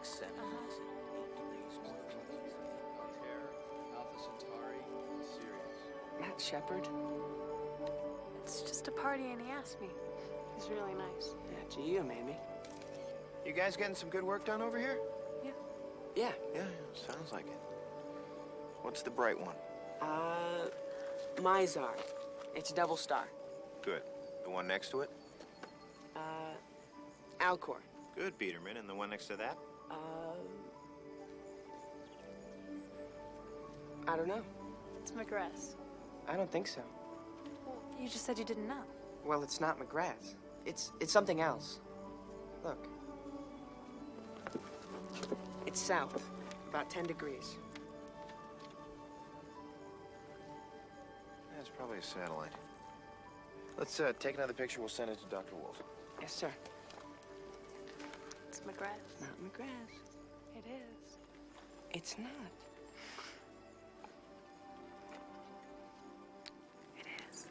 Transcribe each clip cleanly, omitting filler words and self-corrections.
accept. Matt Shepard? It's just a party and he asked me. He's really nice. Yeah, gee, you made me. You guys getting some good work done over here? Yeah. Yeah. Yeah, sounds like it. What's the bright one? Mizar. It's a double star. Good. The one next to it? Alcor. Good, Peterman. And the one next to that? I don't know. It's McGrath's. I don't think so. Well, you just said you didn't know. Well, it's not McGrath's. It's something else. Look. It's south, about 10 degrees. That's probably a satellite. Let's take another picture. We'll send it to Dr. Wolf. Yes, sir. It's McGrath's. Not McGrath's. It is. It's not. It is.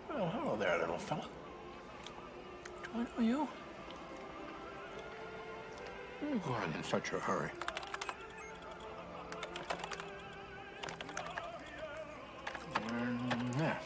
Well, hello there, little fella. Do I know you? Go on in such a hurry. There.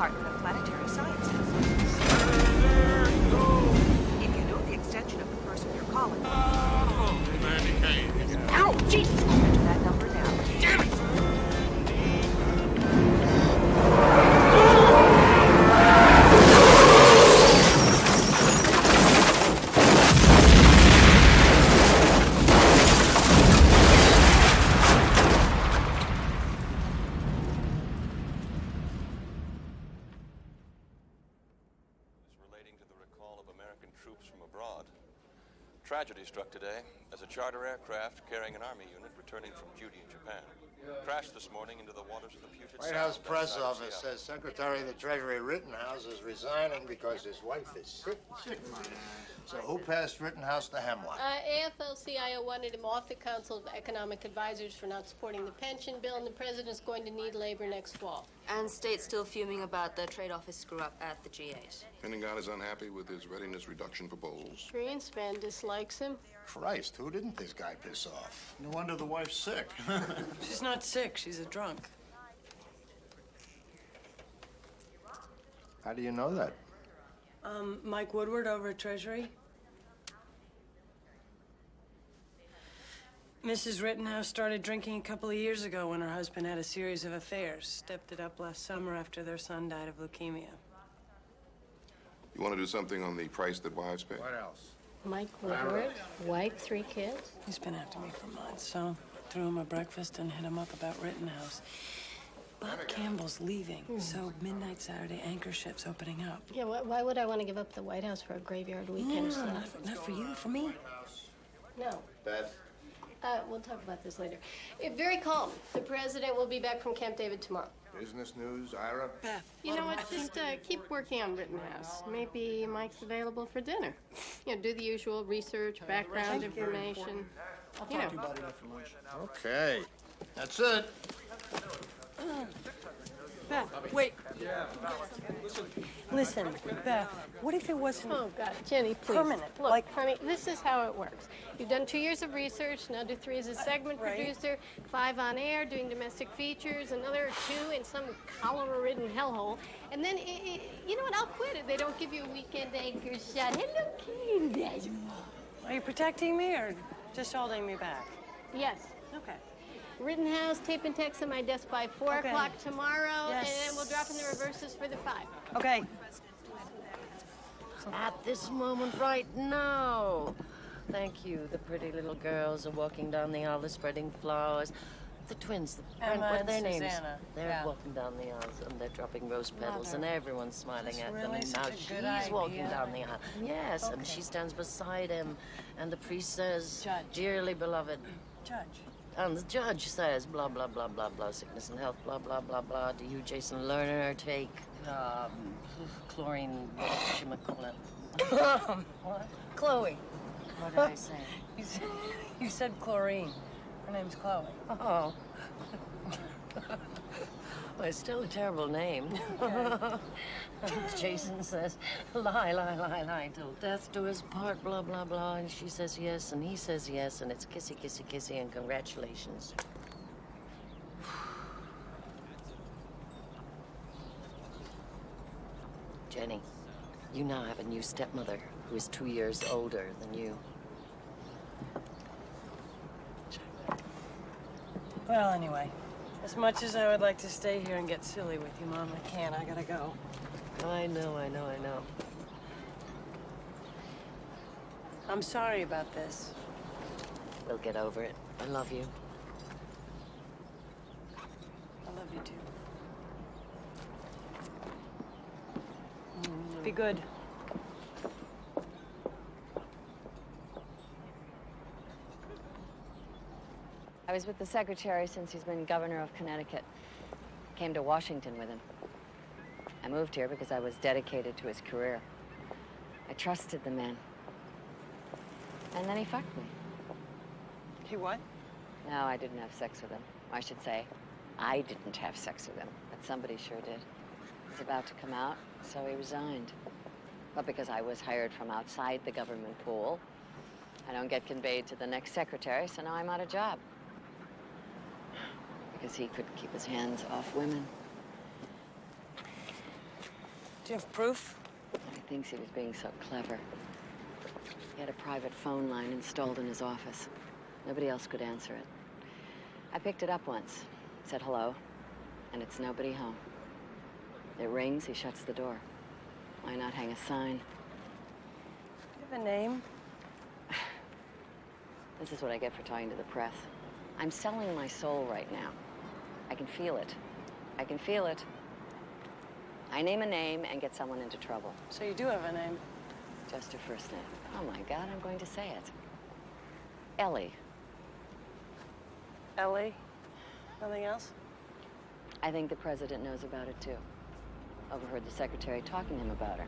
Department of Planetary Sciences. If you know the extension of the person you're calling. Ow! Jesus! To that number now. Damn it! Tragedy struck today as a charter aircraft carrying an army unit returning from duty in Japan crashed this morning into the waters of the Puget Sound. White House press office says Secretary of the Treasury Rittenhouse is resigning because his wife is sick. So who passed Rittenhouse the hemlock? AFL-CIO wanted him off the Council of Economic Advisors for not supporting the pension bill, and the president's going to need labor next fall. And state's still fuming about the trade office screw-up at the G8. Pentagon is unhappy with his readiness reduction proposals. Greenspan dislikes him. Christ, who didn't this guy piss off? No wonder the wife's sick. She's not sick, she's a drunk. How do you know that? Mike Woodward over at Treasury. Mrs. Rittenhouse started drinking a couple of years ago when her husband had a series of affairs. Stepped it up last summer after their son died of leukemia. You want to do something on the price that wives pay? What else? Mike Woodward, wife, 3 kids. He's been after me for months, so threw him a breakfast and hit him up about Rittenhouse. Bob Campbell's leaving, so midnight Saturday anchor shift's opening up. Yeah, why would I want to give up the White House for a graveyard weekend? No, not for you, for me. No. Beth? We'll talk about this later. Very calm. The president will be back from Camp David tomorrow. Business news, Ira? Beth. You know what? Just keep working on Rittenhouse. Maybe Mike's available for dinner. You know, do the usual research, background information. You know. Okay. That's it. Beth, wait. Listen, Beth, what if it wasn't... Oh, God, Jenny, please. Permanent, Look, like... honey, this is how it works. You've done 2 years of research, now do 3 as a segment producer, 5 on air, doing domestic features, another 2 in some cholera-ridden hellhole, and then, you know what, I'll quit if they don't give you a weekend anchor shot. Hello, Candace. Are you protecting me or just holding me back? Yes. Okay. Rittenhouse, tape and text on my desk by 4 o'clock tomorrow, and then we'll drop in the reverses for the 5. Okay. At this moment right now. Thank you. The pretty little girls are walking down the aisle, spreading flowers. The twins, what are their names? Susanna. They're walking down the aisles and they're dropping rose petals and everyone's smiling at them. And now she's walking down the aisle. Yes, and she stands beside him. And the priest says, Judge. Dearly beloved. Judge. And the judge says, blah, blah, blah, blah, blah, sickness and health, blah, blah, blah, blah. Do you, Jason Lerner, take chlorine, whatchamacallit? What? Chloe. What did I say? You said chlorine. Her name's Chloe. Oh. Well, it's still a terrible name. Jason says, lie, till death do us part, blah, blah, blah. And she says yes, and he says yes, and it's kissy, kissy, kissy, and congratulations. Jenny, you now have a new stepmother who is 2 years older than you. Well, anyway, as much as I would like to stay here and get silly with you, Mom, I can't. I gotta go. I know. I'm sorry about this. We'll get over it. I love you. I love you, too. Be good. I was with the secretary since he's been governor of Connecticut. Came to Washington with him. I moved here because I was dedicated to his career. I trusted the man. And then he fucked me. He what? No, I didn't have sex with him. I should say, I didn't have sex with him, but somebody sure did. He's about to come out, so he resigned. But because I was hired from outside the government pool, I don't get conveyed to the next secretary, so now I'm out of job. Because he couldn't keep his hands off women. Do you have proof? He thinks he was being so clever. He had a private phone line installed in his office. Nobody else could answer it. I picked it up once, said hello, and it's nobody home. It rings, he shuts the door. Why not hang a sign? Do you have a name? This is what I get for talking to the press. I'm selling my soul right now. I can feel it. I can feel it. I name a name and get someone into trouble. So you do have a name? Just her first name. Oh my God, I'm going to say it. Ellie. Ellie? Nothing else? I think the president knows about it too. Overheard the secretary talking to him about her.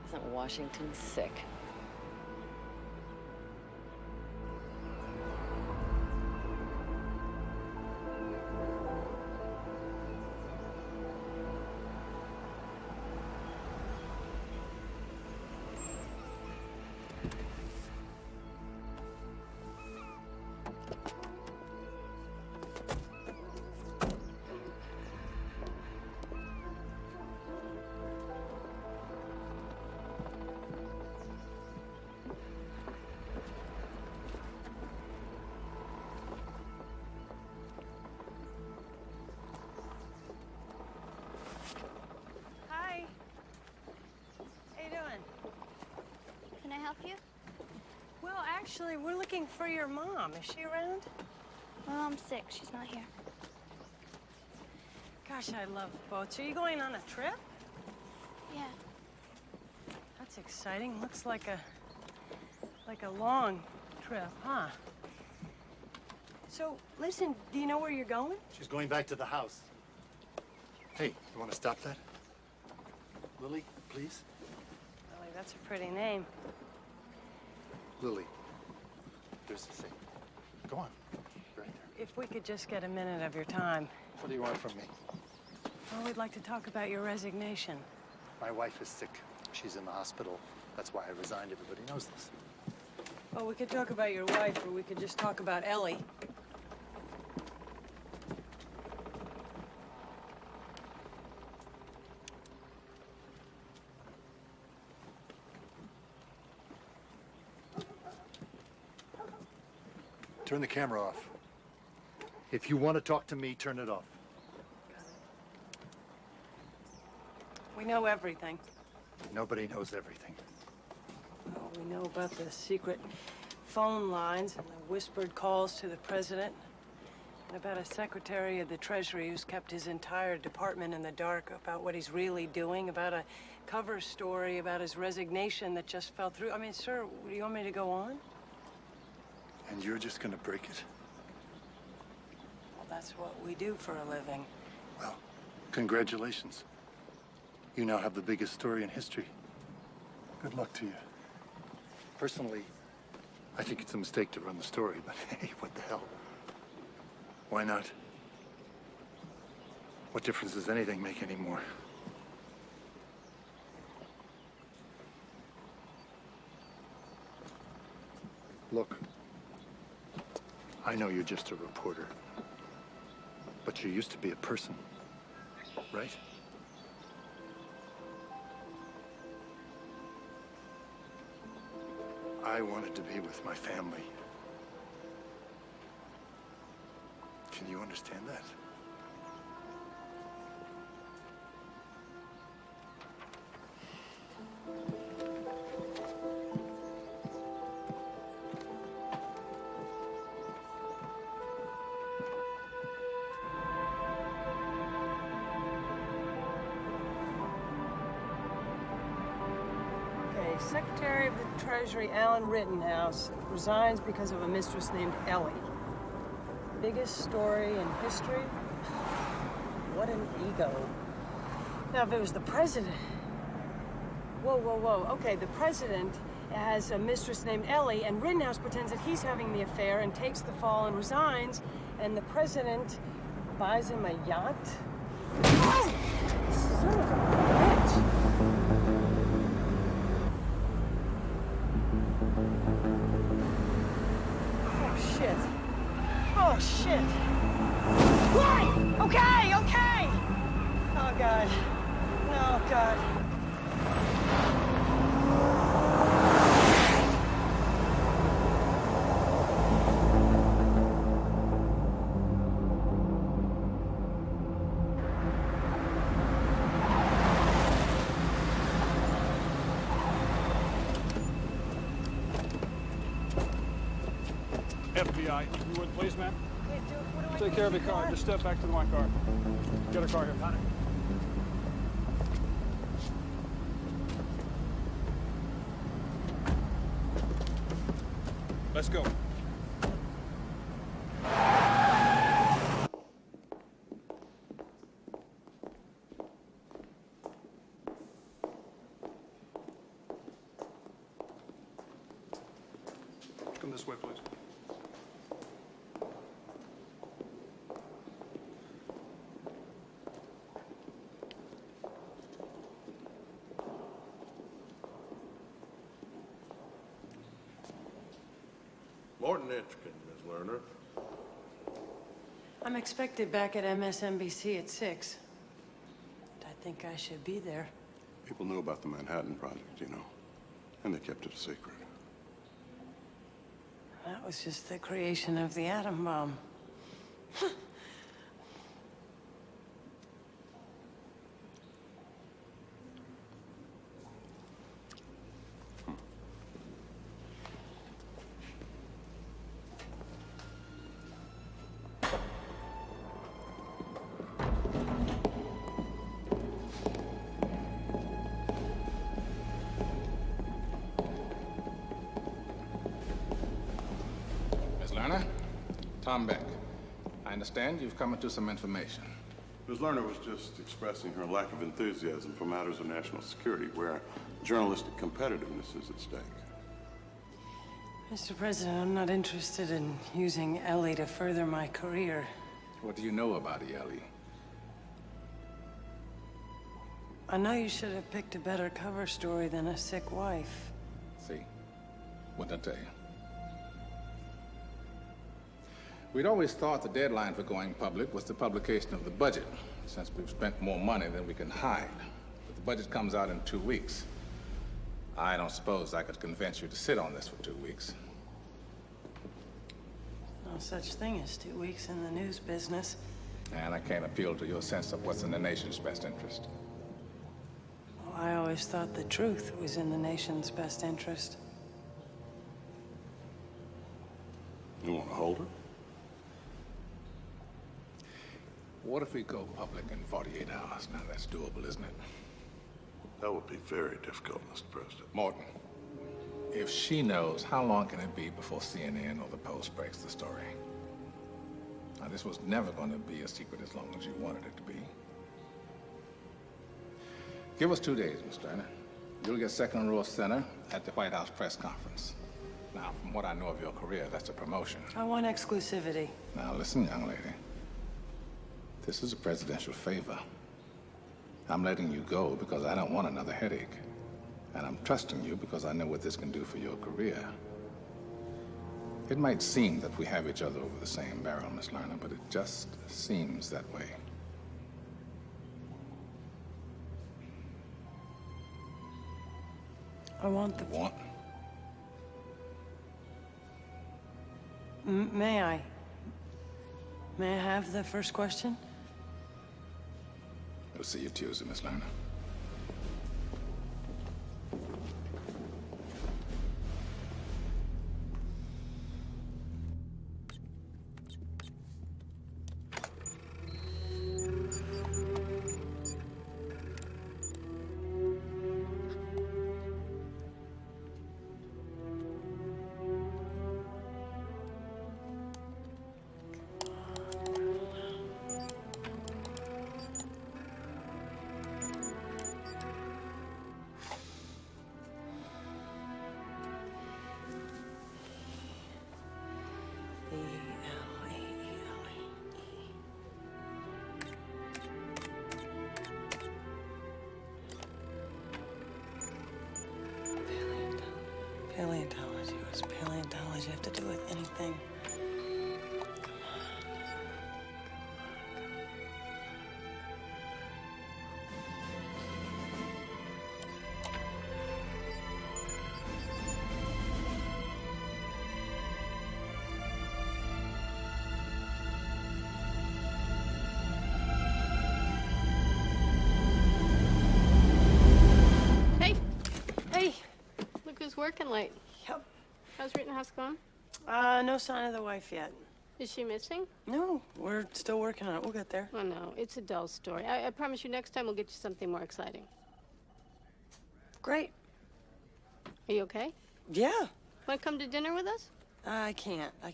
Isn't Washington sick? Can I help you? Well, actually, we're looking for your mom. Is she around? Well, I'm sick. She's not here. Gosh, I love boats. Are you going on a trip? Yeah. That's exciting. Looks like a long trip, huh? So, listen, do you know where you're going? She's going back to the house. Hey, you want to stop that? Lily, please? Lily, that's a pretty name. Lily, there's the thing. Go on. Right there. If we could just get a minute of your time. What do you want from me? Well, we'd like to talk about your resignation. My wife is sick. She's in the hospital. That's why I resigned. Everybody knows this. Well, we could talk about your wife, or we could just talk about Ellie. Turn the camera off. If you want to talk to me, turn it off. We know everything. Nobody knows everything. Well, we know about the secret phone lines and the whispered calls to the president, and about a secretary of the Treasury who's kept his entire department in the dark about what he's really doing, about a cover story about his resignation that just fell through. I mean, sir, do you want me to go on? And you're just going to break it? Well, that's what we do for a living. Well, congratulations. You now have the biggest story in history. Good luck to you. Personally, I think it's a mistake to run the story, but hey, what the hell? Why not? What difference does anything make anymore? Look, I know you're just a reporter, but you used to be a person, right? I wanted to be with my family. Can you understand that? Secretary of the Treasury, Alan Rittenhouse, resigns because of a mistress named Ellie. Biggest story in history? What an ego. Now, if it was the president... Whoa, whoa, whoa. Okay, the president has a mistress named Ellie, and Rittenhouse pretends that he's having the affair and takes the fall and resigns, and the president buys him a yacht? Oh! Son of a bitch! Shit. Oh, shit. What? Okay, okay. Oh, God. No, God. FBI, you would please, ma'am? Take care of your car. Just step back to my car. Get a car here, panic. Let's go. Come this way, please. Morton Hitchkin, Miss Lerner. I'm expected back at MSNBC at 6. But I think I should be there. People knew about the Manhattan Project, you know, and they kept it a secret. That was just the creation of the atom bomb. Tom Beck. I understand you've come into some information. Ms. Lerner was just expressing her lack of enthusiasm for matters of national security, where journalistic competitiveness is at stake. Mr. President, I'm not interested in using Ellie to further my career. What do you know about Ellie? I know you should have picked a better cover story than a sick wife. See? What'd I tell you? We'd always thought the deadline for going public was the publication of the budget, since we've spent more money than we can hide. But the budget comes out in 2 weeks. I don't suppose I could convince you to sit on this for 2 weeks. No such thing as 2 weeks in the news business. And I can't appeal to your sense of what's in the nation's best interest. Well, I always thought the truth was in the nation's best interest. You want to hold her? What if we go public in 48 hours? Now, that's doable, isn't it? That would be very difficult, Mr. President. Morton, if she knows, how long can it be before CNN or the Post breaks the story? Now, this was never going to be a secret as long as you wanted it to be. Give us 2 days, Miss Lerner. You'll get second row center at the White House press conference. Now, from what I know of your career, that's a promotion. I want exclusivity. Now, listen, young lady. This is a presidential favor. I'm letting you go because I don't want another headache. And I'm trusting you because I know what this can do for your career. It might seem that we have each other over the same barrel, Miss Lerner, but it just seems that way. I want the... Want? May I? May I have the first question? We'll see you Tuesday, Miss Lerner. Paleontology. What does paleontology have to do with anything? working late. Yep. How's Rittenhouse going? No sign of the wife yet. Is she missing? No, we're still working on it. We'll get there. Oh, no, it's a dull story. I promise you next time we'll get you something more exciting. Great. Are you okay? Yeah. Want to come to dinner with us? I can't. I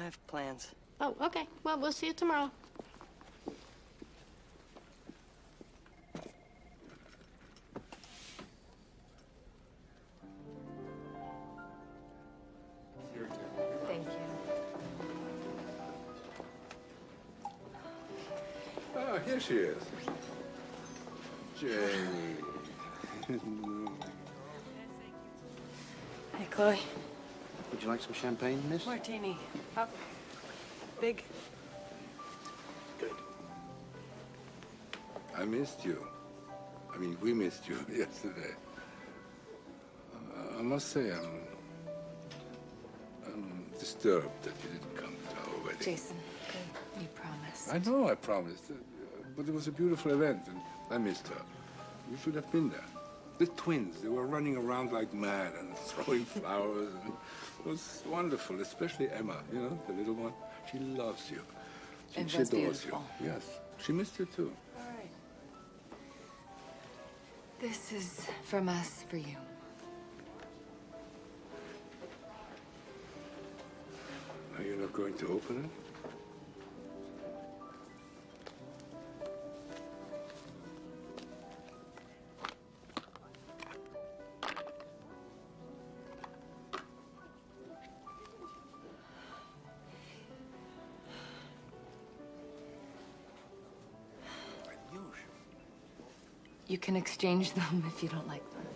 have plans. Oh, okay. Well, we'll see you tomorrow. Thank you. Oh, here she is. Jane. Hey, Chloe. Would you like some champagne, miss? Martini. Up. Big. Good. I missed you. I mean, we missed you yesterday. I must say, I'm disturbed that you didn't come to our wedding. Jason, you promised. I know I promised, but it was a beautiful event, and I missed her. You should have been there. The twins, they were running around like mad and throwing flowers, and it was wonderful, especially Emma, you know, the little one. She loves you. She adores beautiful. you. Yes, she missed you too. All right. This is from us for you. Are you not going to open it? You can exchange them if you don't like them.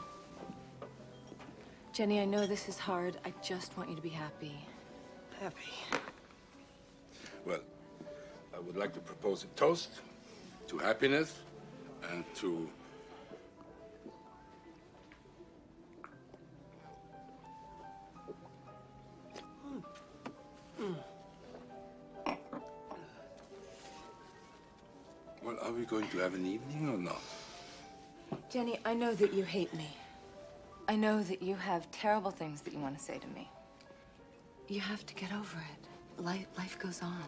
Jenny, I know this is hard. I just want you to be happy. Happy. Well, I would like to propose a toast to happiness and to... Well, are we going to have an evening or not? Jenny, I know that you hate me. I know that you have terrible things that you want to say to me. You have to get over it. Life goes on.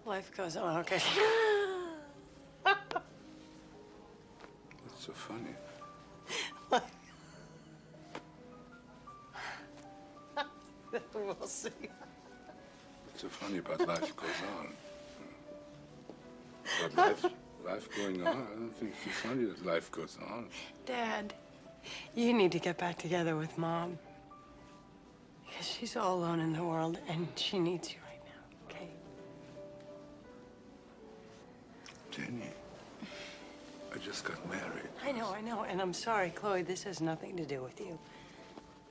Life goes on, okay. What's so funny? We'll see. What's so funny about life goes on? But life going on? I don't think it's funny that life goes on. Dad, you need to get back together with Mom. Because she's all alone in the world, and she needs you right now, okay? Jenny, I just got married. I know, and I'm sorry, Chloe, this has nothing to do with you.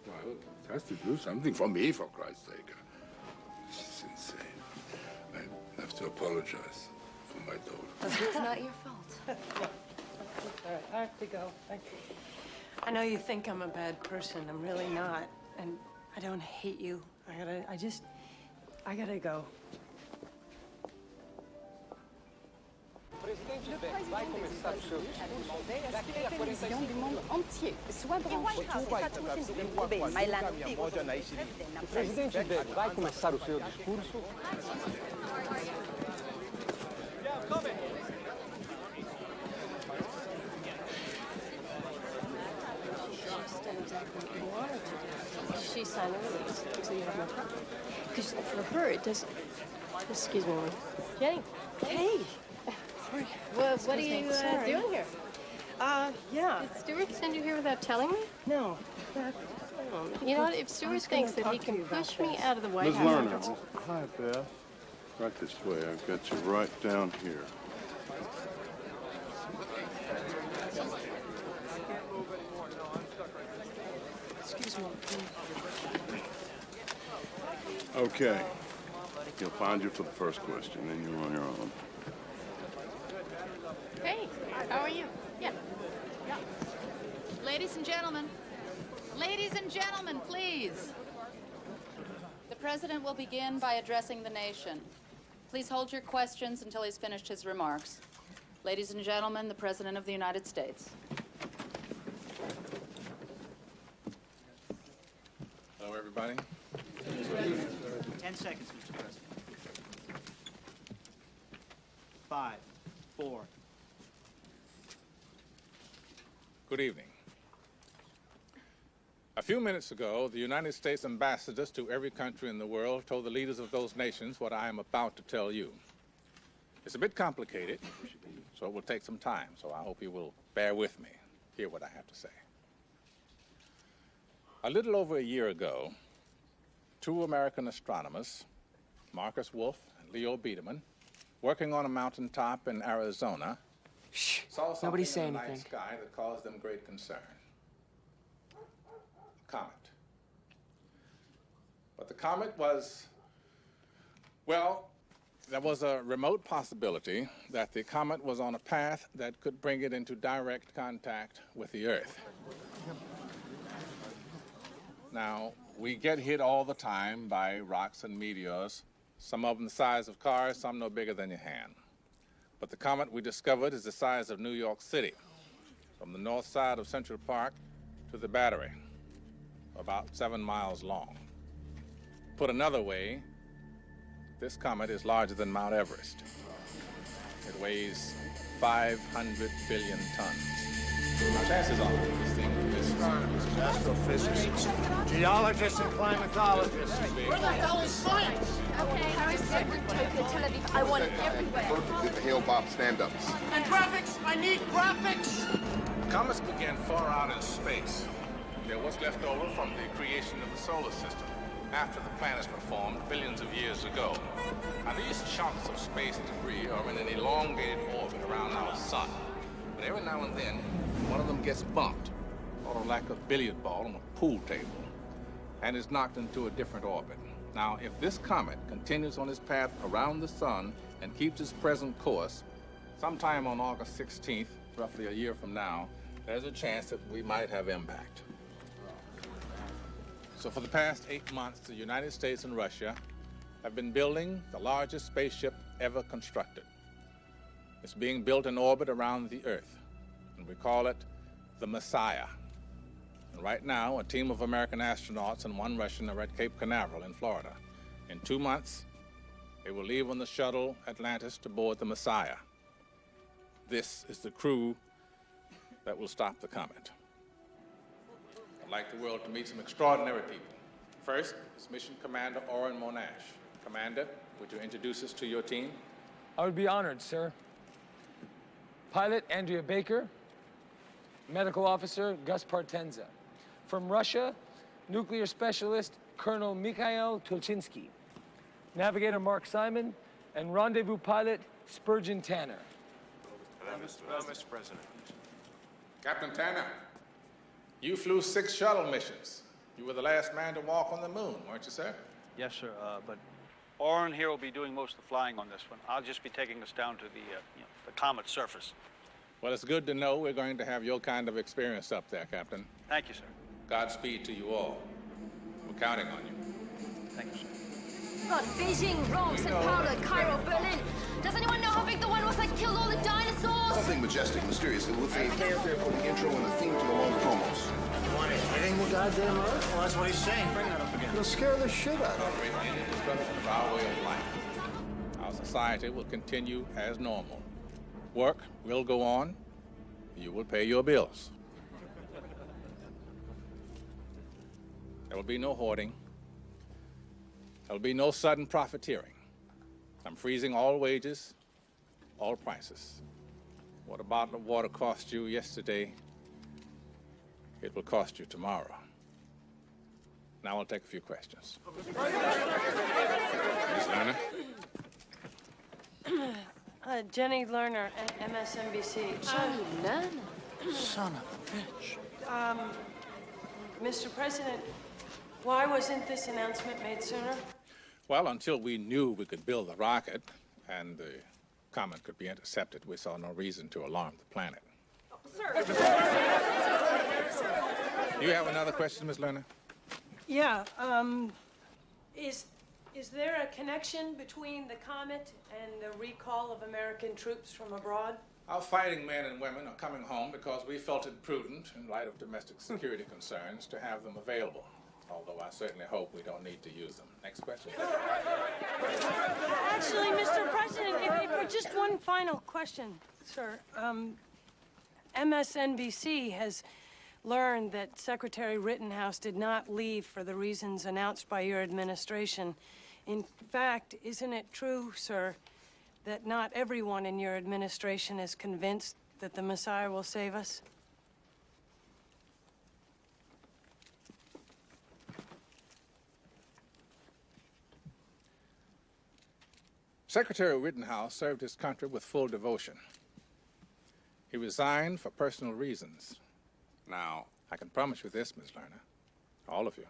Well, it has to do something for me, for Christ's sake. This is insane. I have to apologize for my daughter. It's not your fault. All right, I have to go. I know you think I'm a bad person. I'm really not. And I don't hate you. I gotta go. Le président des États-Unis a demandé à ce que la télévision du monde entier soit branchée. O presidente vai começar o seu discurso. She signed a release, so you have no problem. Because for her, it doesn't... Excuse me, Jenny. Hey. Well, what are you doing here? Yeah. Did Stuart send you here without telling me? No. You know what? If Stuart thinks that he can push me out of the White Ms. House... Lerner. Hi, Beth. Right this way. I've got you right down here. Excuse me. Okay. He'll find you for the first question, then you're on your own. Hey, how are you? Yeah. Ladies and gentlemen, please. The President will begin by addressing the nation. Please hold your questions until he's finished his remarks. Ladies and gentlemen, the President of the United States. Hello, everybody. 10 seconds, Mr. President. 5, 4. Good evening. A few minutes ago, the United States ambassadors to every country in the world told the leaders of those nations what I am about to tell you. It's a bit complicated, so it will take some time, so I hope you will bear with me, hear what I have to say. A little over a year ago, two American astronomers, Marcus Wolf and Leo Biederman, working on a mountaintop in Arizona, saw something Nobody say in the night anything. sky that caused them great concern. A comet. But the comet was, well, there was a remote possibility that the comet was on a path that could bring it into direct contact with the Earth. Now, we get hit all the time by rocks and meteors, some of them the size of cars, some no bigger than your hand. But the comet we discovered is the size of New York City, from the north side of Central Park to the Battery, about 7 miles long. Put another way, this comet is larger than Mount Everest. It weighs 500 billion tons. Now, chances are this thing is Astrophysicists, geologists, and climatologists. Where the hell is science? Okay, Paris, Beirut, Tokyo, Tel Aviv. I want it everywhere. Did the Hale Bob stand-ups? And graphics! I need graphics! Comets began far out in space. They're what's left over from the creation of the solar system, after the planets were formed billions of years ago. Now, these chunks of space debris are in an elongated orbit around our sun. But every now and then, one of them gets bumped, sort of like a billiard ball on a pool table, and is knocked into a different orbit. Now, if this comet continues on its path around the sun and keeps its present course, sometime on August 16th, roughly a year from now, there's a chance that we might have impact. So for the past 8 months, the United States and Russia have been building the largest spaceship ever constructed. It's being built in orbit around the Earth, and we call it the Messiah. And right now, a team of American astronauts and one Russian are at Cape Canaveral in Florida. In 2 months, they will leave on the shuttle Atlantis to board the Messiah. This is the crew that will stop the comet. I'd like the world to meet some extraordinary people. First is Mission Commander Oren Monash. Commander, would you introduce us to your team? I would be honored, sir. Pilot Andrea Baker, Medical Officer Gus Partenza. From Russia, Nuclear Specialist Colonel Mikhail Tulchinsky. Navigator Mark Simon, and Rendezvous Pilot Spurgeon Tanner. Hello, Mr. President. Captain Tanner, you flew 6 shuttle missions. You were the last man to walk on the moon, weren't you, sir? Yes, sir, but Oren here will be doing most of the flying on this one. I'll just be taking us down to the comet's surface. Well, it's good to know we're going to have your kind of experience up there, Captain. Thank you, sir. Godspeed to you all. We're counting on you. Thank you, sir. Got Beijing, Rome, Sao Paulo, Cairo, Berlin. Does anyone know how big the one was that killed all the dinosaurs? Something majestic, mysterious, and with a fanfare for the intro and the theme to the long promos. You want it hitting the goddamn Earth? Well, that's what he's saying. Bring that up again. It'll scare the shit out of Operate any destruction of our way of life. Our society will continue as normal. Work will go on. You will pay your bills. There will be no hoarding. There will be no sudden profiteering. I'm freezing all wages, all prices. What a bottle of water cost you yesterday, it will cost you tomorrow. Now I'll take a few questions. Ms. Lerner? Jenny Lerner, MSNBC. Jenny Lerner? Son of a bitch. Mr. President, why wasn't this announcement made sooner? Well, until we knew we could build the rocket and the comet could be intercepted, we saw no reason to alarm the planet. Sir. Do you have another question, Ms. Lerner? Yeah, is there a connection between the comet and the recall of American troops from abroad? Our fighting men and women are coming home because we felt it prudent, in light of domestic security concerns, to have them available. Although I certainly hope we don't need to use them. Next question. Actually, Mr. President, just one final question, sir. MSNBC has learned that Secretary Rittenhouse did not leave for the reasons announced by your administration. In fact, isn't it true, sir, that not everyone in your administration is convinced that the Messiah will save us? Secretary Rittenhouse served his country with full devotion. He resigned for personal reasons. Now, I can promise you this, Ms. Lerner, all of you,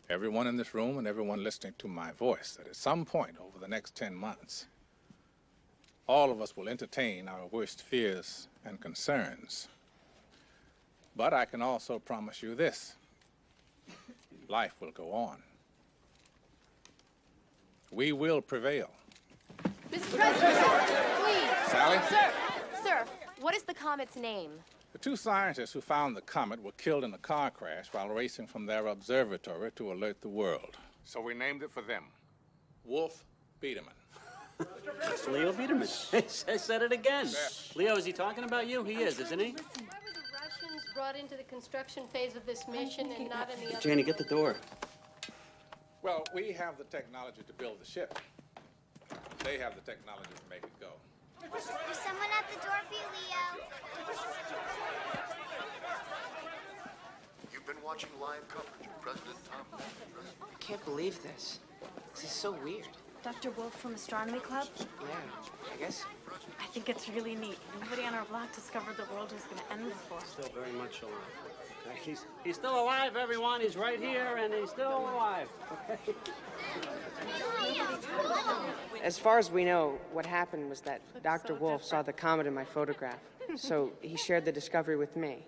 everyone in this room and everyone listening to my voice, that at some point over the next 10 months, all of us will entertain our worst fears and concerns. But I can also promise you this: life will go on. We will prevail. Mr. President, please. Sally? Sir, what is the comet's name? The two scientists who found the comet were killed in a car crash while racing from their observatory to alert the world. So we named it for them. Wolf Biederman. It's Leo Biederman. I said it again. Leo, is he talking about you? He is, isn't he? Why were the Russians brought into the construction phase of this mission and not in the other? Janie, get the door. Well, we have the technology to build the ship. They have the technology to make it go. There's someone at the door for you, Leo. You've been watching live coverage of President Tom. I can't believe this. This is so weird. Dr. Wolf from Astronomy Club? Yeah, I guess. I think it's really neat. Nobody on our block discovered the world was going to end before. Still very much alive. Okay? He's still alive, everyone. He's right here, and he's still alive. Okay? As far as we know, what happened was that Dr. Wolf saw the comet in my photograph. So he shared the discovery with me.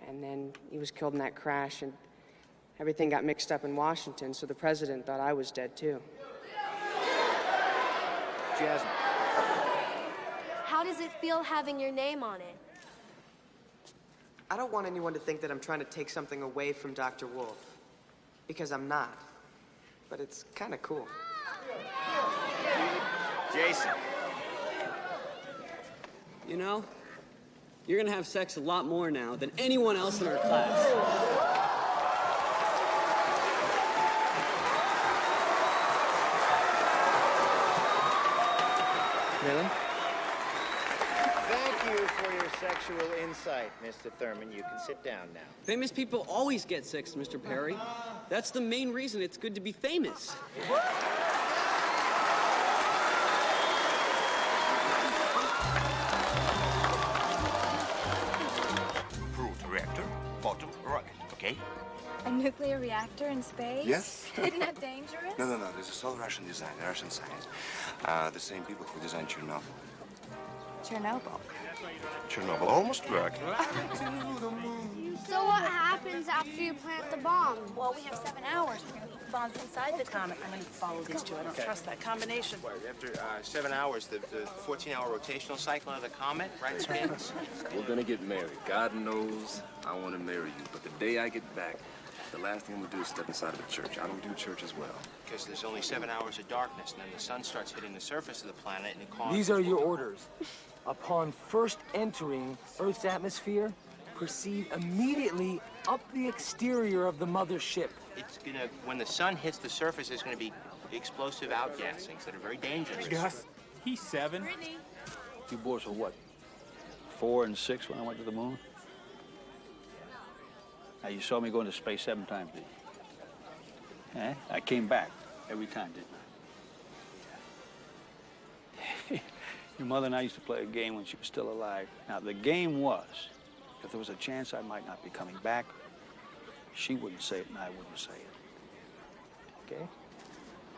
And then he was killed in that crash, and everything got mixed up in Washington, so the president thought I was dead, too. Jasmine. How does it feel having your name on it? I don't want anyone to think that I'm trying to take something away from Dr. Wolf, because I'm not. But it's kind of cool. Jason. You know, you're gonna have sex a lot more now than anyone else in our class. Really? Thank you for your sexual insight, Mr. Thurman. You can sit down now. Famous people always get sex, Mr. Perry. That's the main reason it's good to be famous. Approved reactor, bottom rocket, okay? A nuclear reactor in space? Yes. Isn't that dangerous? No. This is all Russian design, Russian science. The same people who designed Chernobyl. Chernobyl. Chernobyl almost worked. So what happens after you plant the bomb? Well, we have 7 hours. We're going to put the bombs inside the comet. I'm going to follow these two. I don't trust that combination. After 7 hours, the 14-hour rotational cycle of the comet, right, spins? We're gonna get married. God knows I want to marry you. But the day I get back, the last thing I'm gonna do is step inside of a church. I don't do church as well. Because there's only 7 hours of darkness, and then the sun starts hitting the surface of the planet, and it causes... These are your orders. Upon first entering Earth's atmosphere, proceed immediately up the exterior of the mothership. It's gonna, when the sun hits the surface, there's gonna be explosive outgassings that are very dangerous. Gus, he's 7. Brittany. You boys were what, 4 and 6 when I went to the moon? Now, you saw me go into space 7 times, didn't you? Eh? I came back every time, didn't I? Your mother and I used to play a game when she was still alive. Now, the game was, if there was a chance I might not be coming back, she wouldn't say it and I wouldn't say it. Okay?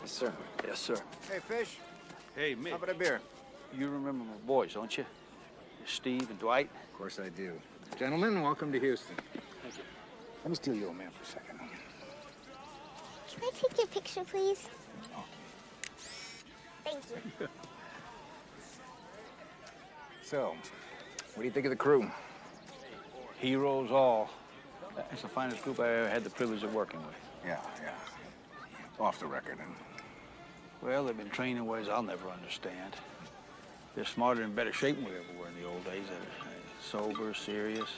Yes, sir. Yes, sir. Hey, Fish. Hey, Mitch. How about a beer? You remember my boys, don't you? Steve and Dwight? Of course I do. Gentlemen, welcome to Houston. Thank you. Let me steal your man for a second. Can I take your picture, please? Thank you. So, what do you think of the crew? Heroes all. It's the finest group I ever had the privilege of working with. Yeah. Off the record, and Well, they've been trained in ways I'll never understand. They're smarter and better shape than we ever were in the old days. They're sober, serious.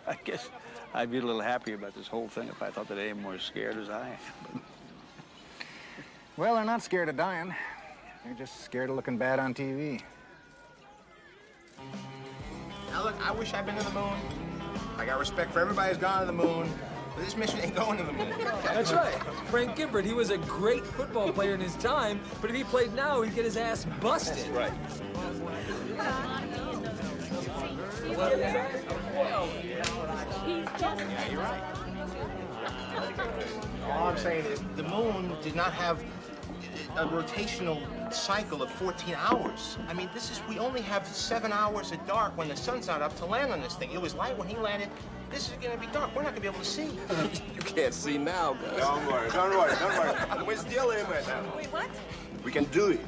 I guess I'd be a little happier about this whole thing if I thought that they were as scared as I am. well, they're not scared of dying. They're just scared of looking bad on TV. Now look, I wish I'd been to the moon. I got respect for everybody who's gone to the moon. But this mission ain't going to the moon. That's right. Frank Gifford, he was a great football player in his time, but if he played now, he'd get his ass busted. That's right. Yeah, you're right. All I'm saying is the moon did not have a rotational cycle of 14 hours. I mean, we only have 7 hours at dark when the sun's not up to land on this thing. It was light when he landed. This is gonna be dark. We're not gonna be able to see. You can't see now, guys. Don't worry. We're still in right now. Wait, what? We can do it.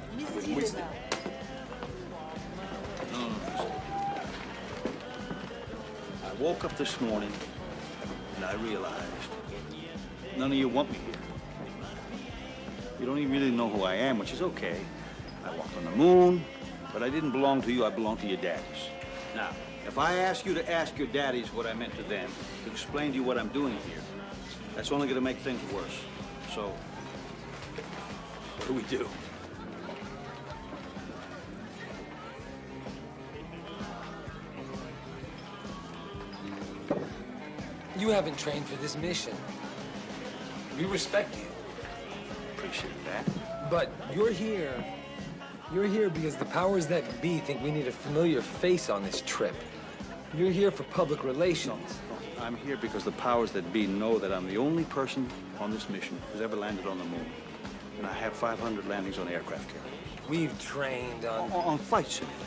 I woke up this morning and I realized none of you want me here. You don't even really know who I am, which is okay. I walked on the moon, but I didn't belong to you, I belong to your daddies. Now, if I ask you to ask your daddies what I meant to them, to explain to you what I'm doing here, that's only going to make things worse. So, what do we do? You haven't trained for this mission. We respect you. Appreciate that. But you're here because the powers that be think we need a familiar face on this trip. You're here for public relations. No, I'm here because the powers that be know that I'm the only person on this mission who's ever landed on the moon. And I have 500 landings on aircraft carriers. We've trained on flight simulator,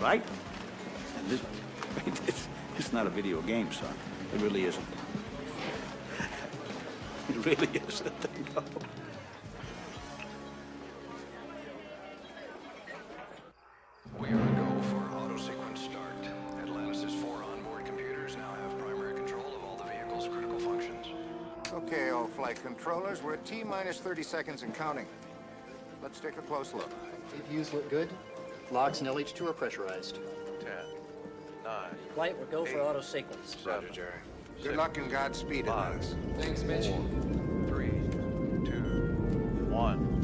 right? And this, it's not a video game, son. It really isn't. It really isn't. No. We are to go for auto sequence start. Atlantis' 4 onboard computers now have primary control of all the vehicle's critical functions. Okay, all flight controllers, we're at T-minus 30 seconds and counting. Let's take a close look. APUs look good. Locks and LH2 are pressurized. 10, 9. Flight, we're go for auto sequence. Roger, Jerry. Good luck and Godspeed, Atlantis. Thanks, Mitch. 4, 3, 2, 1.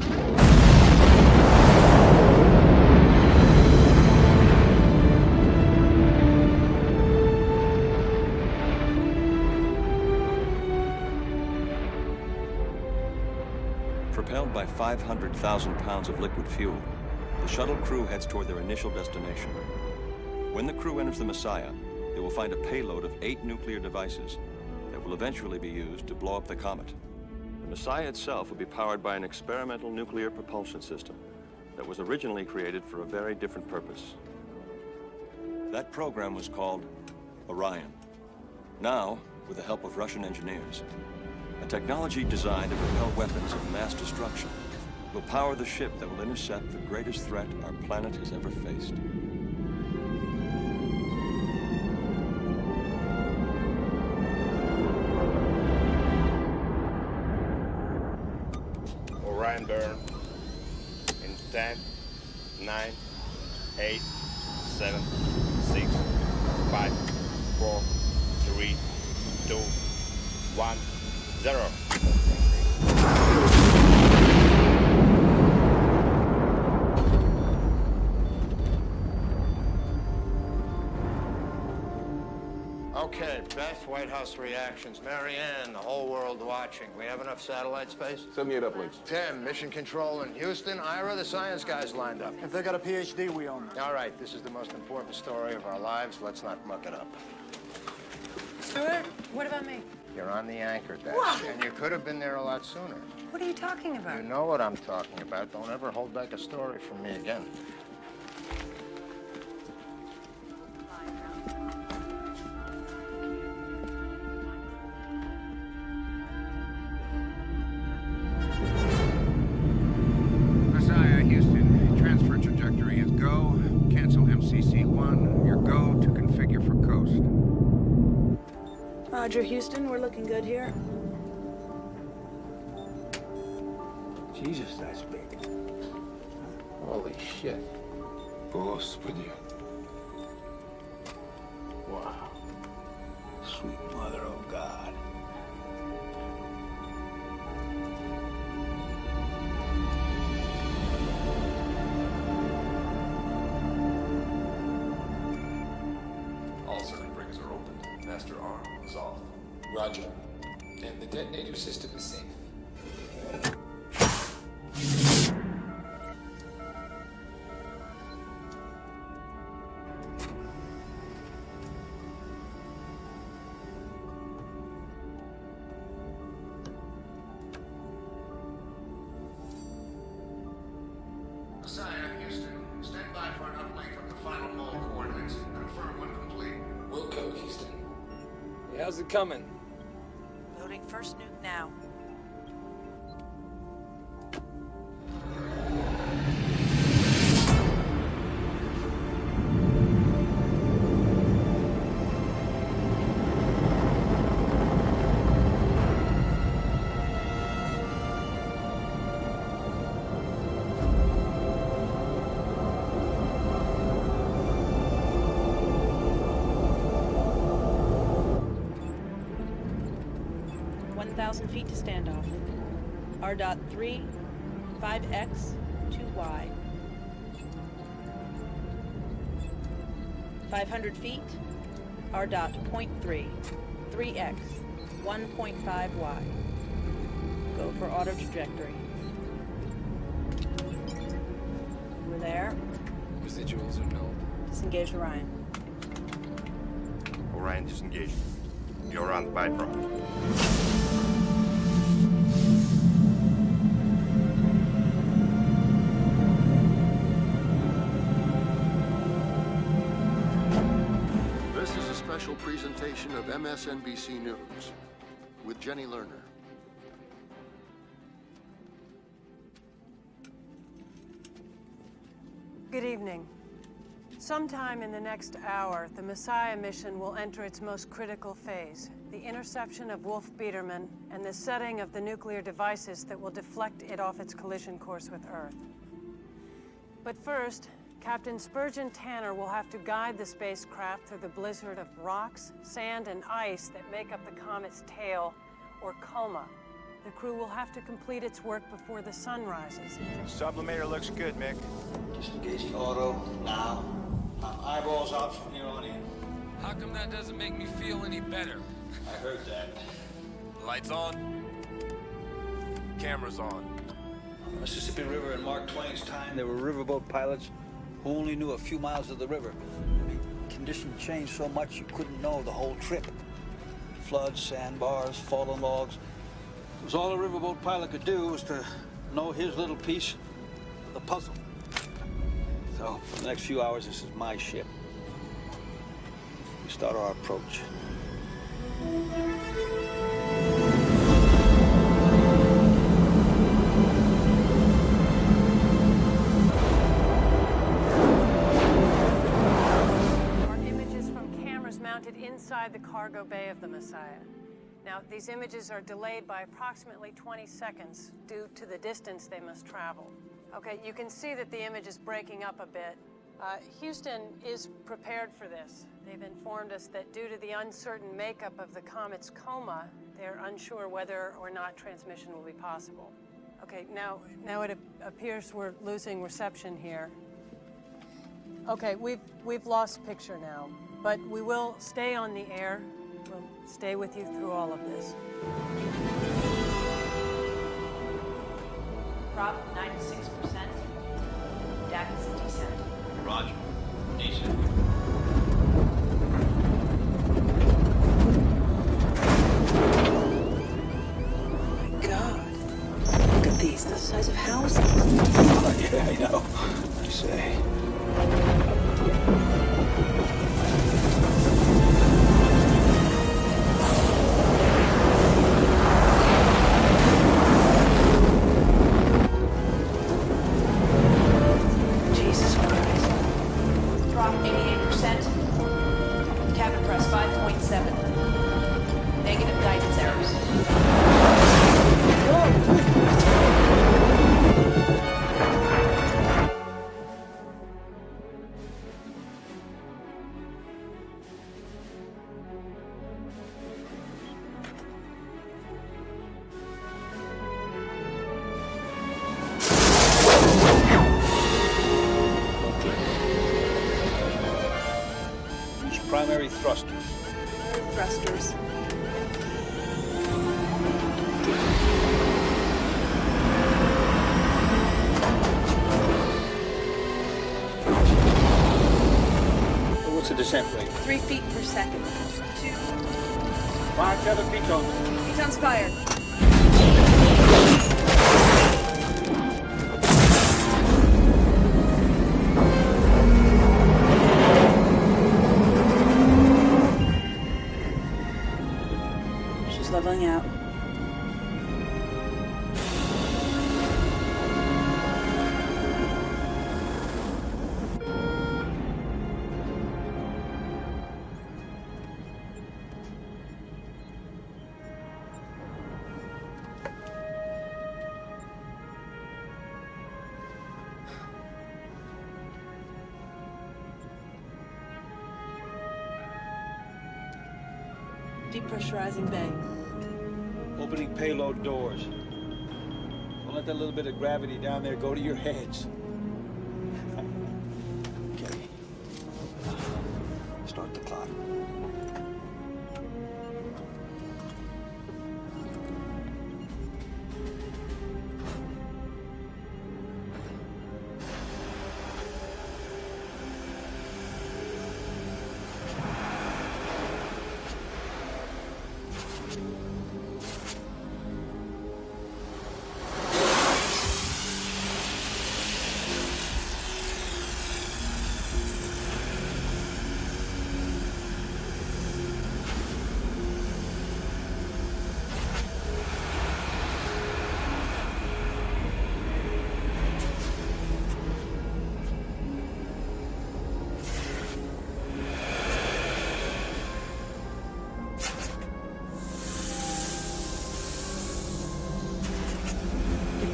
Propelled by 500,000 pounds of liquid fuel, the shuttle crew heads toward their initial destination. When the crew enters the Messiah, they will find a payload of 8 nuclear devices that will eventually be used to blow up the comet. The Messiah itself will be powered by an experimental nuclear propulsion system that was originally created for a very different purpose. That program was called Orion. Now, with the help of Russian engineers, a technology designed to propel weapons of mass destruction will power the ship that will intercept the greatest threat our planet has ever faced. Orion burn in 10, 9, 8, 7, 6, 5, 4, 3, 2, 1, 0. Okay, Beth, White House reactions. Mary Ann, the whole world watching. We have enough satellite space? Send me it up, please. Tim, mission control in Houston. Ira, the science guys lined up. If they got a PhD, we own them. All right, this is the most important story of our lives. Let's not muck it up. Stuart, what about me? You're on the anchor deck, and you could have been there a lot sooner. What are you talking about? You know what I'm talking about. Don't ever hold back a story from me again. Messiah, Houston. Transfer trajectory is go. Cancel MCC-1. Your go to configure for coast. Roger, Houston, we're looking good here. Jesus, that's big. Holy shit. Господи. Wow. Sweet mother of God. All circuit breakers are open. Master arm is off. Roger. And the detonator system is safe. Messiah, Houston, stand by for an uplink of the final mole coordinates. Confirm when complete. We'll go, Houston. Hey, how's it coming? Loading first nuke now. Feet to standoff. R.3, 5X, 2Y. 500 feet. R.3, 3X, 1.5Y. Go for auto trajectory. We're there. Residuals are null. Disengage Orion. Orion disengaged. You're on the byproduct. This is a special presentation of MSNBC News with Jenny Lerner. Good evening. Sometime in the next hour, the Messiah mission will enter its most critical phase, the interception of Wolf Biederman and the setting of the nuclear devices that will deflect it off its collision course with Earth. But first, Captain Spurgeon Tanner will have to guide the spacecraft through the blizzard of rocks, sand, and ice that make up the comet's tail, or coma. The crew will have to complete its work before the sun rises. Sublimator looks good, Mick. Disengaging auto now. Eyeballs out from here on in. How come that doesn't make me feel any better? I heard that. Lights on. Cameras on. On the Mississippi River in Mark Twain's time, there were riverboat pilots who only knew a few miles of the river. I mean, conditions changed so much you couldn't know the whole trip. Floods, sandbars, fallen logs. It was all a riverboat pilot could do was to know his little piece of the puzzle. So, for the next few hours, this is my ship. We start our approach. Are images from cameras mounted inside the cargo bay of the Messiah. Now, these images are delayed by approximately 20 seconds due to the distance they must travel. Okay, you can see that the image is breaking up a bit. Houston is prepared for this. They've informed us that due to the uncertain makeup of the comet's coma, they're unsure whether or not transmission will be possible. Okay, now it appears we're losing reception here. Okay, we've lost picture now, but we will stay on the air. We'll stay with you through all of this. Prop 96%. DAC's descent. Roger. Descent. Oh my God. Look at these, the size of houses. Oh, yeah, I know. I say. Primary thrusters. Thrusters. What's the descent rate? 3 feet per second. 2. 5 tether pitons. Pitons fired. Leveling out. Depressurizing bay. Opening payload doors. Don't let that little bit of gravity down there go to your heads. Okay. Start the clock.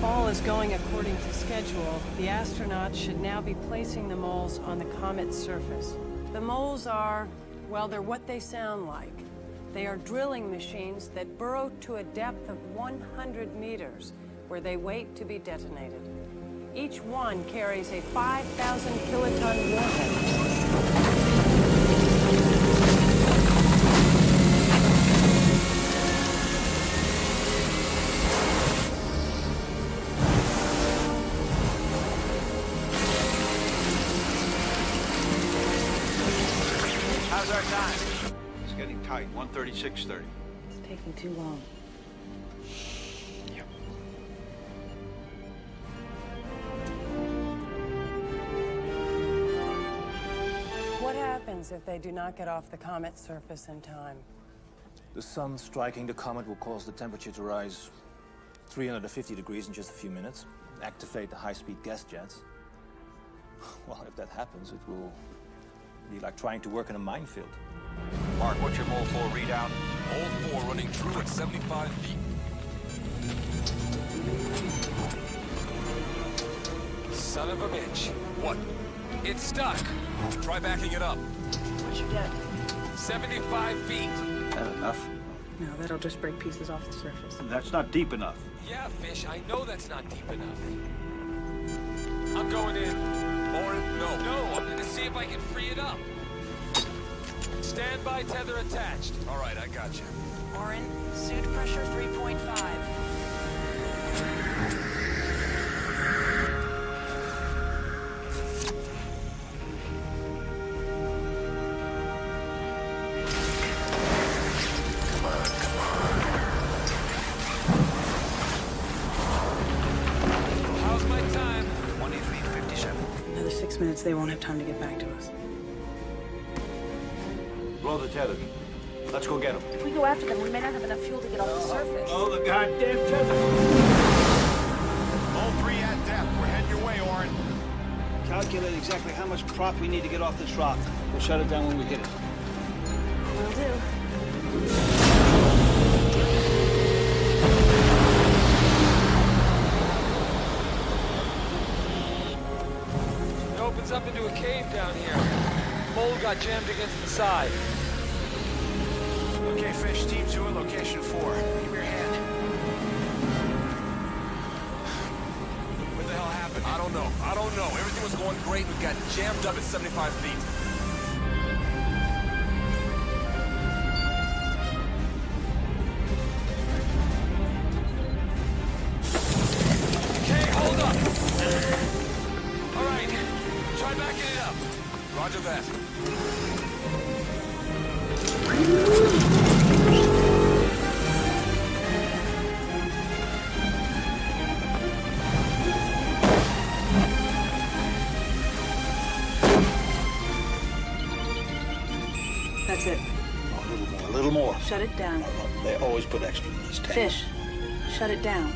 All is going according to schedule. The astronauts should now be placing the moles on the comet's surface. The moles are, well, they're what they sound like. They are drilling machines that burrow to a depth of 100 meters, where they wait to be detonated. Each one carries a 5,000 kiloton warhead. How's our time? It's getting tight. 1:36:30. It's taking too long. Yep. What happens if they do not get off the comet's surface in time? The sun striking the comet will cause the temperature to rise 350 degrees in just a few minutes, activate the high-speed gas jets. Well, if that happens, it will be like trying to work in a minefield. Mark, what's your mole 4 readout? Mole 4 running true at 75 feet. Son of a bitch. What? It's stuck. Try backing it up. What'd you get? 75 feet. That enough? No, that'll just break pieces off the surface. That's not deep enough. Yeah, Fish, I know that's not deep enough. I'm going in. Orin, no. No, I'm gonna see if I can free it up. Standby tether attached. All right, I got you. Orin, suit pressure 3.5. How's my time? 23:57. Another 6 minutes, they won't have time to get back to us. Blow the tether. Let's go get them. If we go after them, we may not have enough fuel to get off the surface. Oh, the goddamn tether! All 3 at depth. We're heading your way, Orin. Calculate exactly how much prop we need to get off this rock. We'll shut it down when we hit it. Will do. got jammed against the side. Okay, Fish, Team 2 at location 4. Give me your hand. What the hell happened? I don't know. Everything was going great and we got jammed up at 75 feet. Okay, hold up. All right, try backing it up. Roger that. That's it. A little more. Shut it down. They always put extra in this tank. Fish, shut it down.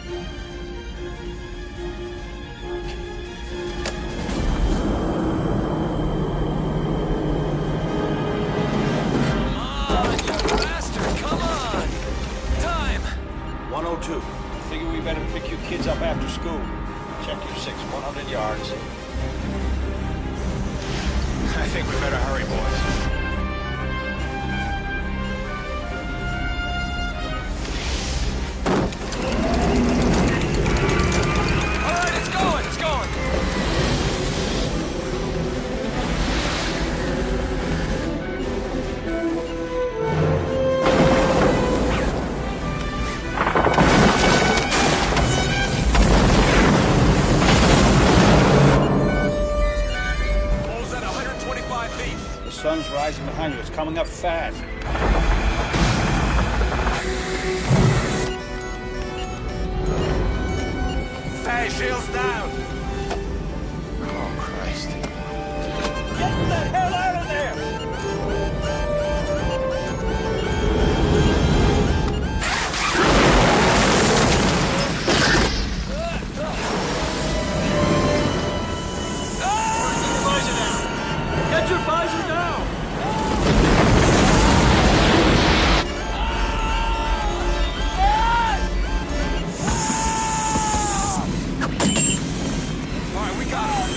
Come on, you bastard! Come on! Time! 102. Figure we better pick you kids up after school. Check your 100 yards. I think we better hurry, boys. Sun's rising behind you. It's coming up fast. Fast shields down. Oh, Christ. Get the hell out of there! Get your visor down! Alright, we got it.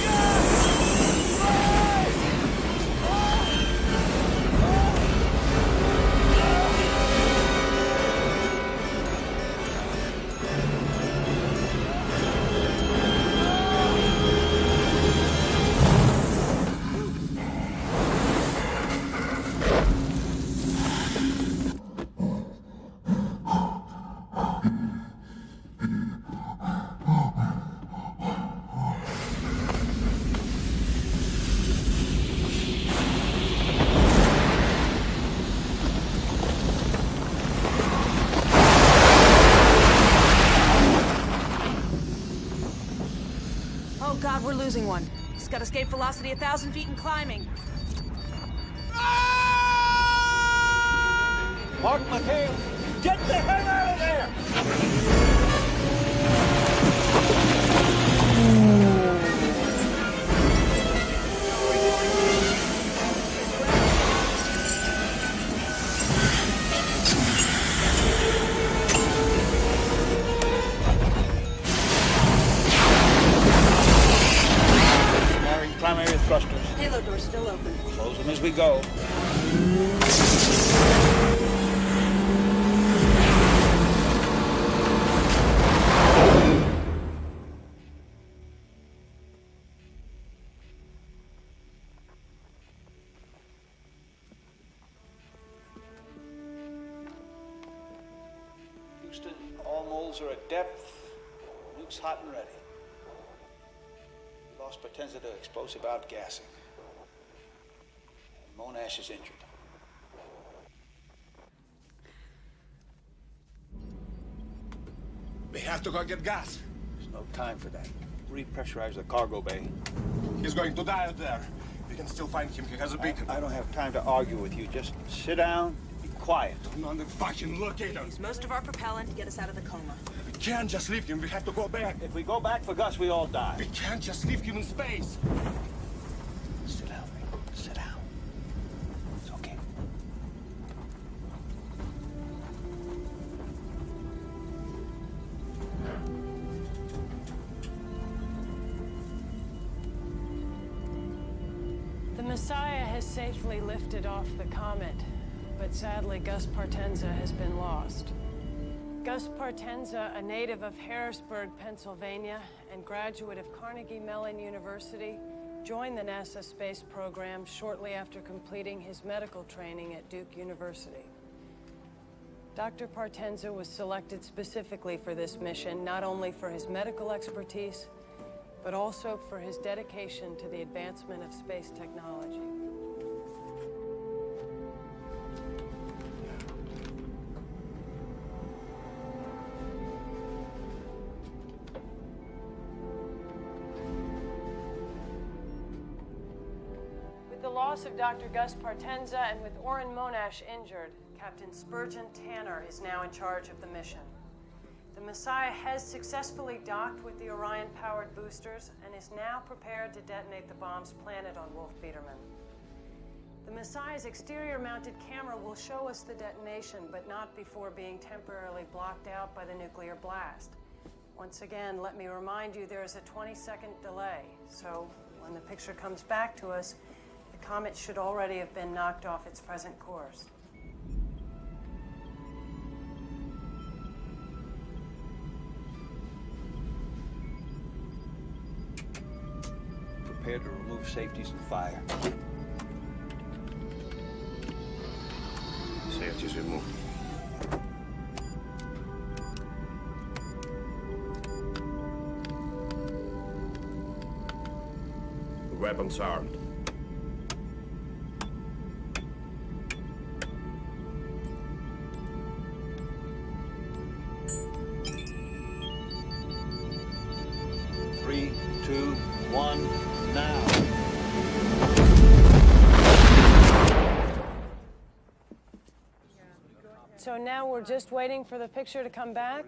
Oh God, we're losing one. He's got escape velocity 1,000 feet and climbing. Mark McHale, get the hell out of there! Primary thrusters. Payload door's still open. Close them as we go. Houston, all moles are at depth. Nuke's hot and ready. Lost Potenza to explosive outgassing. And Monash is injured. We have to go get gas. There's no time for that. Repressurize the cargo bay. He's going to die out there. We can still find him. He has a beacon. I don't have time to argue with you. Just sit down, be quiet. Turn on the fucking locator. Use most of our propellant to get us out of the coma. We can't just leave him. We have to go back. If we go back for Gus, we all die. We can't just leave him in space. Sit down, Ray. Sit down. It's okay. The Messiah has safely lifted off the comet, but sadly Gus Partenza has been lost. Gus Partenza, a native of Harrisburg, Pennsylvania, and graduate of Carnegie Mellon University, joined the NASA space program shortly after completing his medical training at Duke University. Dr. Partenza was selected specifically for this mission, not only for his medical expertise, but also for his dedication to the advancement of space technology. With the loss of Dr. Gus Partenza and with Orrin Monash injured, Captain Spurgeon Tanner is now in charge of the mission. The Messiah has successfully docked with the Orion-powered boosters and is now prepared to detonate the bombs planted on Wolf Biederman. The Messiah's exterior-mounted camera will show us the detonation, but not before being temporarily blocked out by the nuclear blast. Once again, let me remind you there is a 20-second delay, so when the picture comes back to us, the comet should already have been knocked off its present course. Prepare to remove safeties and fire. Safeties removed. Weapons armed. Three, two, one, now. So now we're just waiting for the picture to come back?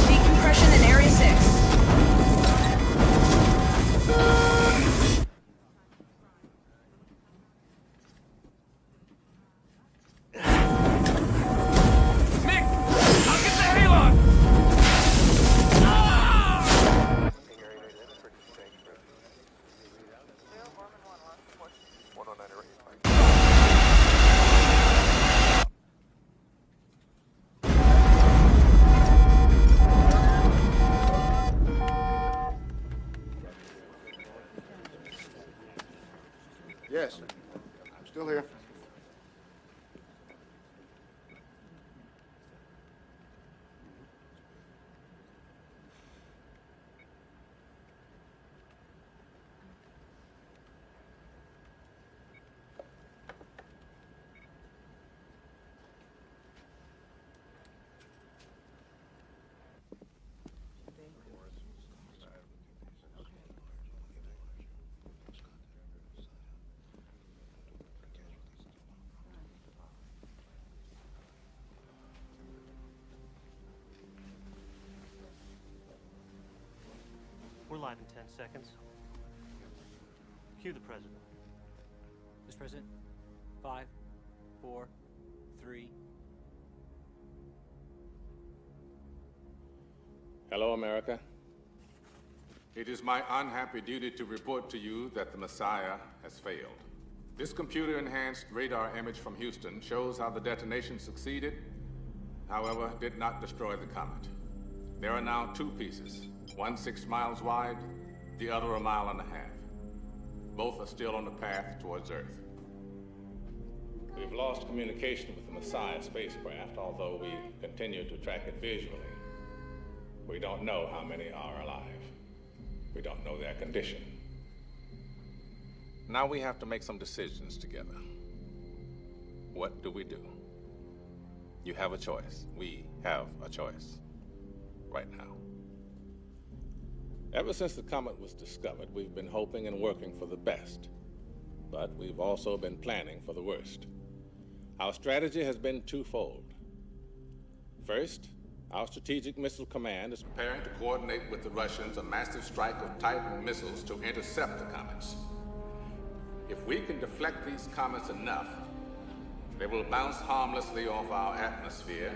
Decompression in Area 6. Yes, I'm still here. We're live in 10 seconds. Cue the president. Mr. President, 5, 4, 3. Hello, America. It is my unhappy duty to report to you that the Messiah has failed. This computer-enhanced radar image from Houston shows how the detonation succeeded, however, did not destroy the comet. There are now two pieces, one 6 miles wide, the other 1.5 miles. Both are still on the path towards Earth. We've lost communication with the Messiah spacecraft, although we continue to track it visually. We don't know how many are alive. We don't know their condition. Now we have to make some decisions together. What do we do? You have a choice. We have a choice. Right now. Ever since the comet was discovered, we've been hoping and working for the best, but we've also been planning for the worst. Our strategy has been twofold. First, our Strategic Missile Command is preparing to coordinate with the Russians a massive strike of Titan missiles to intercept the comets. If we can deflect these comets enough, They will bounce harmlessly off our atmosphere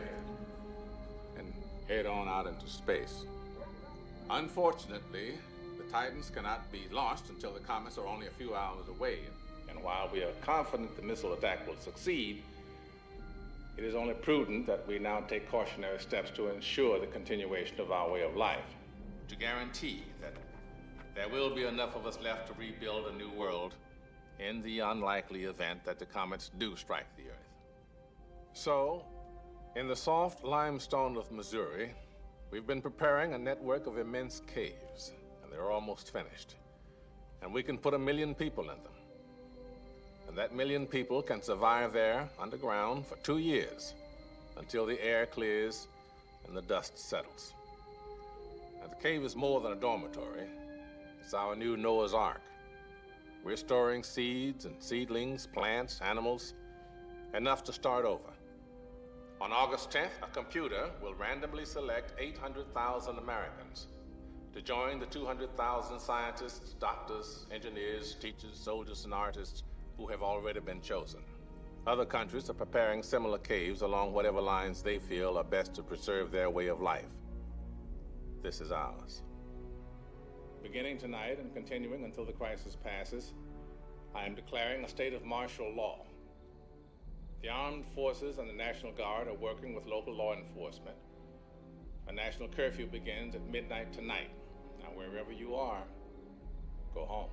and head on out into space. Unfortunately, the Titans cannot be launched until the comets are only a few hours away. And while we are confident the missile attack will succeed, it is only prudent that we now take cautionary steps to ensure the continuation of our way of life, to guarantee that there will be enough of us left to rebuild a new world in the unlikely event that the comets do strike the Earth. So, in the soft limestone of Missouri, we've been preparing a network of immense caves, and they're almost finished. And we can put 1 million people in them. And that 1 million people can survive there underground for 2 years until the air clears and the dust settles. And the cave is more than a dormitory. It's our new Noah's Ark. We're storing seeds and seedlings, plants, animals, enough to start over. On August 10th, a computer will randomly select 800,000 Americans to join the 200,000 scientists, doctors, engineers, teachers, soldiers, and artists who have already been chosen. Other countries are preparing similar caves along whatever lines they feel are best to preserve their way of life. This is ours. Beginning tonight and continuing until the crisis passes, I am declaring a state of martial law. The armed forces and the National Guard are working with local law enforcement. A national curfew begins at midnight tonight. Now, wherever you are, go home.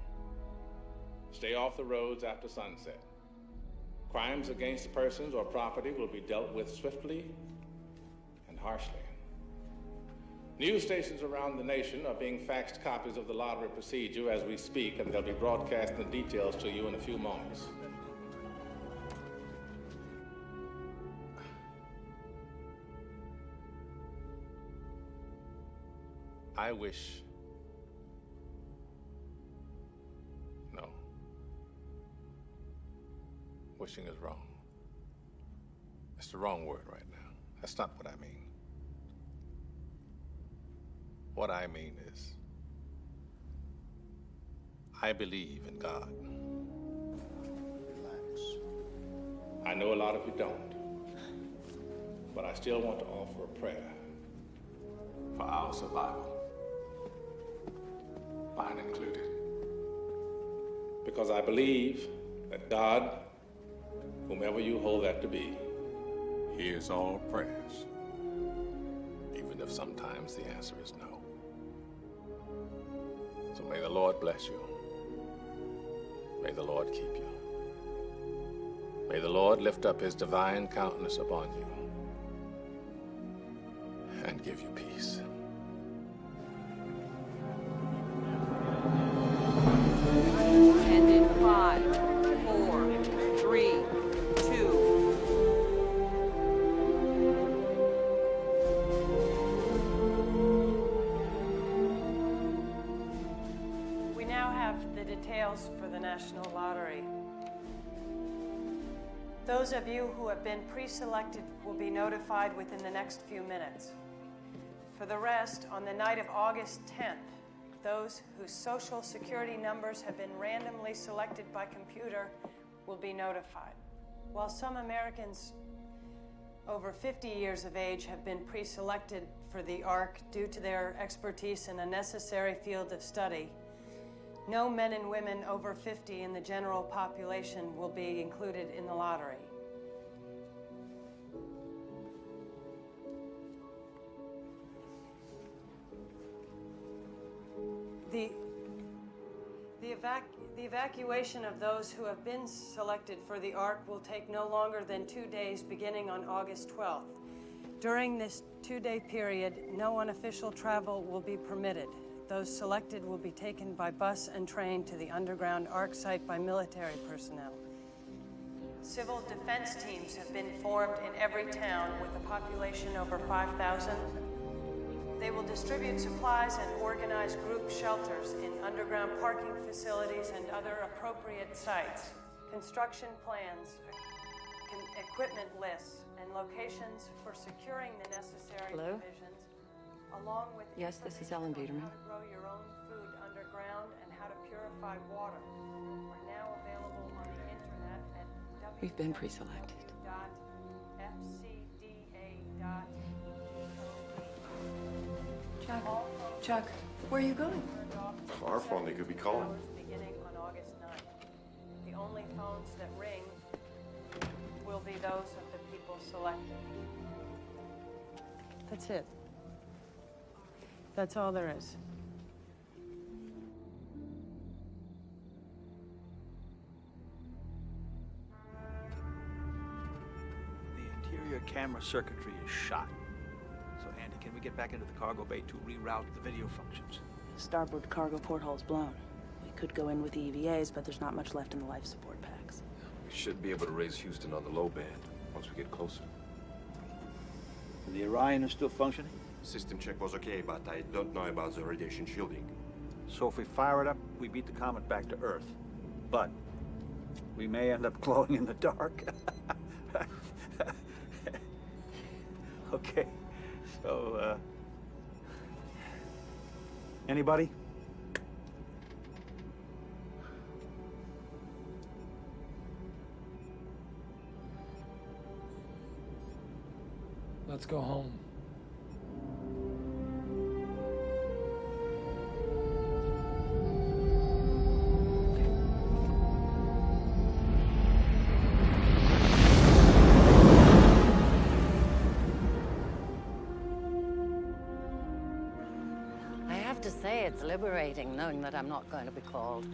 Stay off the roads after sunset. Crimes against persons or property will be dealt with swiftly and harshly. News stations around the nation are being faxed copies of the lottery procedure as we speak, and they'll be broadcasting the details to you in a few moments. I wish... No. Wishing is wrong. It's the wrong word right now. That's not what I mean. What I mean is, I believe in God. Relax. I know a lot of you don't, but I still want to offer a prayer for our survival. Mine included. Because I believe that God, whomever you hold that to be, hears all prayers, even if sometimes the answer is no. So may the Lord bless you. May the Lord keep you. May the Lord lift up his divine countenance upon you and give you peace. And in 5, 4, 3, 2. We now have the details for the National Lottery. Those of you who have been pre-selected will be notified within the next few minutes. For the rest, on the night of August 10th, those whose social security numbers have been randomly selected by computer will be notified. While some Americans over 50 years of age have been pre-selected for the ARC due to their expertise in a necessary field of study, no men and women over 50 in the general population will be included in the lottery. The evacuation of those who have been selected for the ARC will take no longer than 2 days beginning on August 12th. During this 2-day period, no unofficial travel will be permitted. Those selected will be taken by bus and train to the underground ARC site by military personnel. Civil defense teams have been formed in every town with a population over 5,000. They will distribute supplies and organize group shelters in underground parking facilities and other appropriate sites. Construction plans, equipment lists, and locations for securing the necessary provisions, along with Yes, this is Ellen Biederman. how to grow your own food underground and how to purify water, are now available on the internet at We've been pre-selected. Chuck, where are you going? Our phone, they could be calling. Beginning on August 9th. The only phones that ring will be those of the people selected. That's it. That's all there is. The interior camera circuitry is shot. So, Andy, can we get back into the cargo bay to reroute the video functions? Starboard cargo porthole's blown. We could go in with the EVAs, but there's not much left in the life support packs. We should be able to raise Houston on the low band once we get closer. The Orion is still functioning? System check was okay, but I don't know about the radiation shielding. So if we fire it up, we beat the comet back to Earth. But we may end up glowing in the dark. Okay, so, anybody? Let's go home. It's liberating knowing that I'm not going to be called.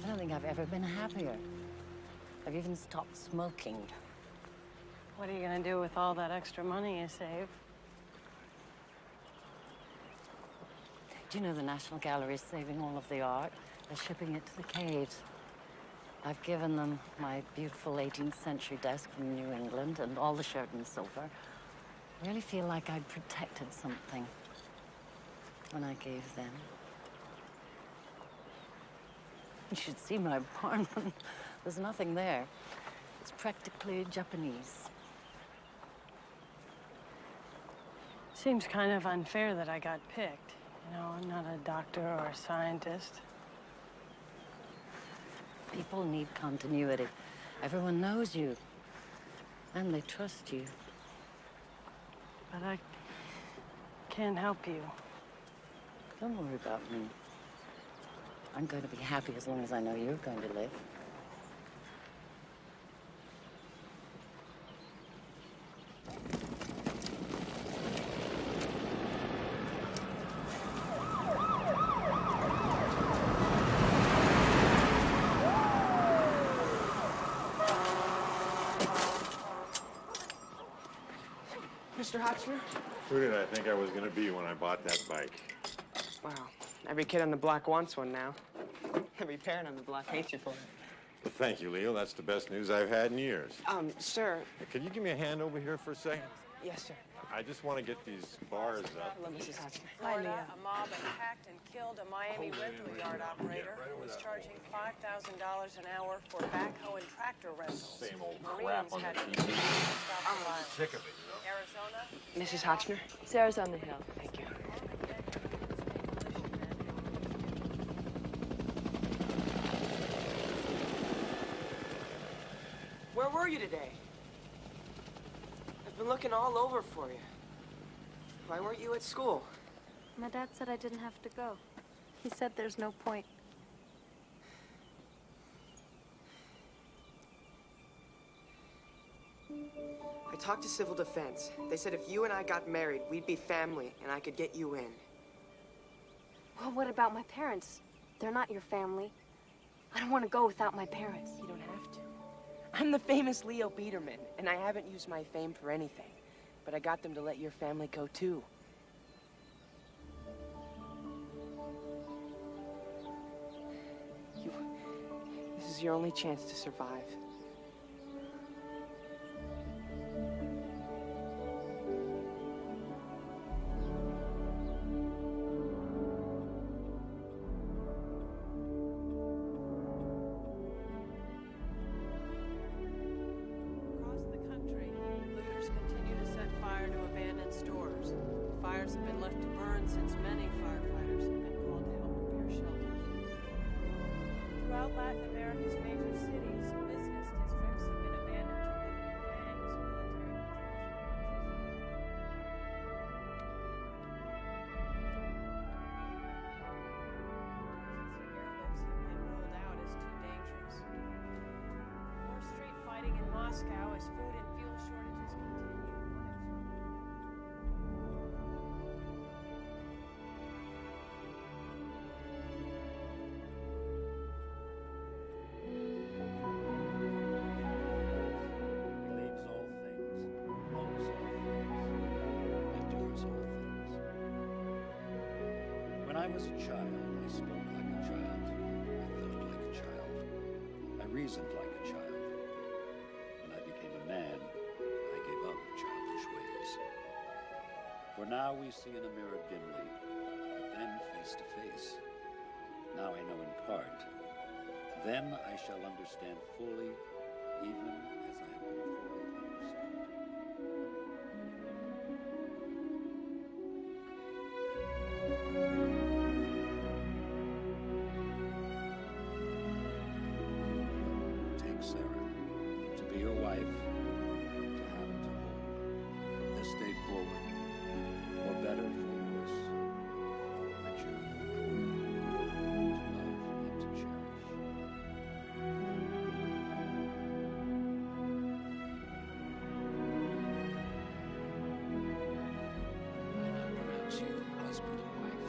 I don't think I've ever been happier. I've even stopped smoking. What are you going to do with all that extra money you save? Do you know the National Gallery is saving all of the art? They're shipping it to the caves. I've given them my beautiful 18th century desk from New England and all the Sheraton silver. I really feel like I'd protected something when I gave them. You should see my apartment. There's nothing there. It's practically Japanese. Seems kind of unfair that I got picked. You know, I'm not a doctor or a scientist. People need continuity. Everyone knows you. And they trust you. But I can't help you. Don't worry about me. I'm going to be happy as long as I know you're going to live. Mr. Hotchner? Who did I think I was going to be when I bought that bike? Wow. Every kid on the block wants one now. Every parent on the block hates you for it. Well, thank you, Leo. That's the best news I've had in years. Sir. Could you give me a hand over here for a second? Yes, sir. I just want to get these bars up. Hello, Mrs. Hotchner. Florida, a mob attacked and killed a Miami rental yard operator who was charging $5,000 an hour for backhoe and tractor rentals. Same old Marines crap on had the to TV. stop the I'm violence. sick of it, you know? Arizona. Mrs. Hotchner? Sarah's on the hill. Thank you. Where were you today? I've been looking all over for you. Why weren't you at school? My dad said I didn't have to go. He said there's no point. I talked to Civil Defense. They said if you and I got married, we'd be family, and I could get you in. Well, what about my parents? They're not your family. I don't want to go without my parents. You don't have to. I'm the famous Leo Biederman, and I haven't used my fame for anything. But I got them to let your family go, too. This is your only chance to survive. Fires have been left to burn since many firefighters have been called to help repair shelters. Throughout Latin America's major cities, business districts have been abandoned to looting Moscow as food and fuel shortages continue. Believes all things, hopes all things, endures all things. When I was a child, I spoke like a child, I thought like a child, I reasoned like a child. When I became a man, I gave up childish ways. For now we see in a mirror dimly, but then face to face. Now I know in part. Then I shall understand fully, even as I have been fully understood. Take Sarah to be your wife, to have and to hold, from this day forward, for better, for worse, for richer, for poorer, to love and to cherish. And I pronounce you husband and wife.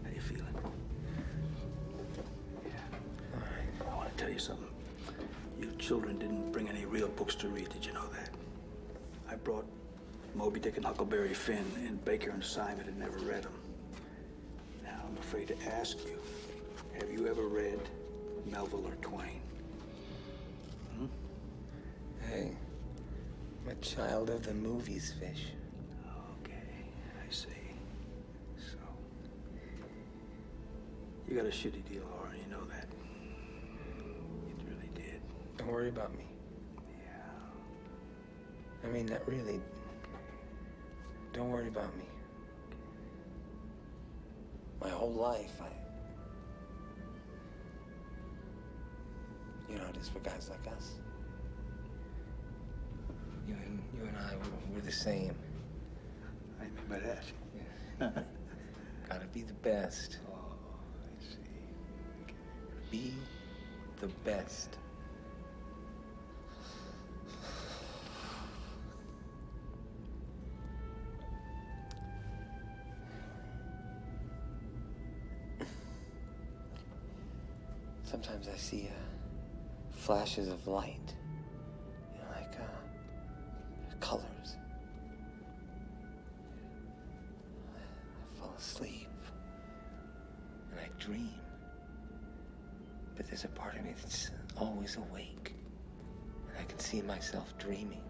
How you feeling? Yeah. I want to tell you something. You children didn't bring any real books to read. Did you know that? I brought Moby Dick and Huckleberry Finn, and Baker and Simon had never read them. Now, I'm afraid to ask you, have you ever read Melville or Twain? Hmm? Hey, I'm a child of the movies, Fish. Okay, I see. So, you got a shitty deal, Laura, you know that. You really did. Don't worry about me. Yeah. I mean, that really. Don't worry about me. My whole life, you know how it is for guys like us. You and I, we're the same. I remember that. Gotta be the best. Oh, I see. Okay. Be the best. Sometimes I see flashes of light, you know, like colors. I fall asleep and I dream, but there's a part of me that's always awake, and I can see myself dreaming.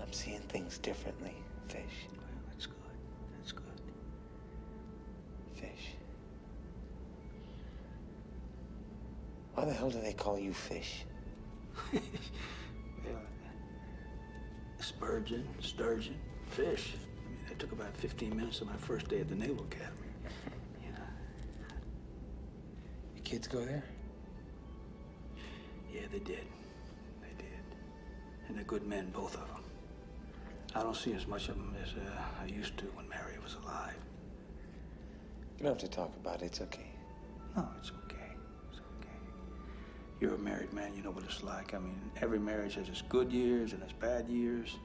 I'm seeing things differently, Fish. Well, that's good. That's good. Fish. Why the hell do they call you Fish? Yeah. Spurgeon, sturgeon, fish. I mean, that took about 15 minutes of my first day at the Naval Academy. You know. Your kids go there? Yeah, they did. They did. And they're good men, both of them. I don't see as much of them as I used to when Mary was alive. You don't have to talk about it. It's okay. No, it's okay. It's okay. You're a married man. You know what it's like. I mean, every marriage has its good years and its bad years.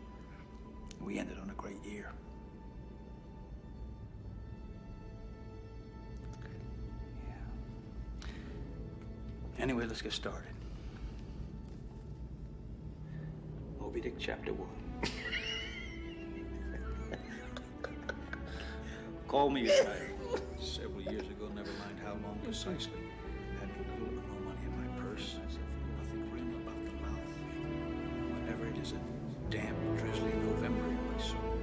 We ended on a great year. Yeah. Anyway, let's get started. Moby Dick, Chapter 1. Call me a child. Several years ago, never mind how long precisely. Had no money in my purse. I suffered nothing grim about the mouth. Whenever it is a damp, drizzly November in my soul.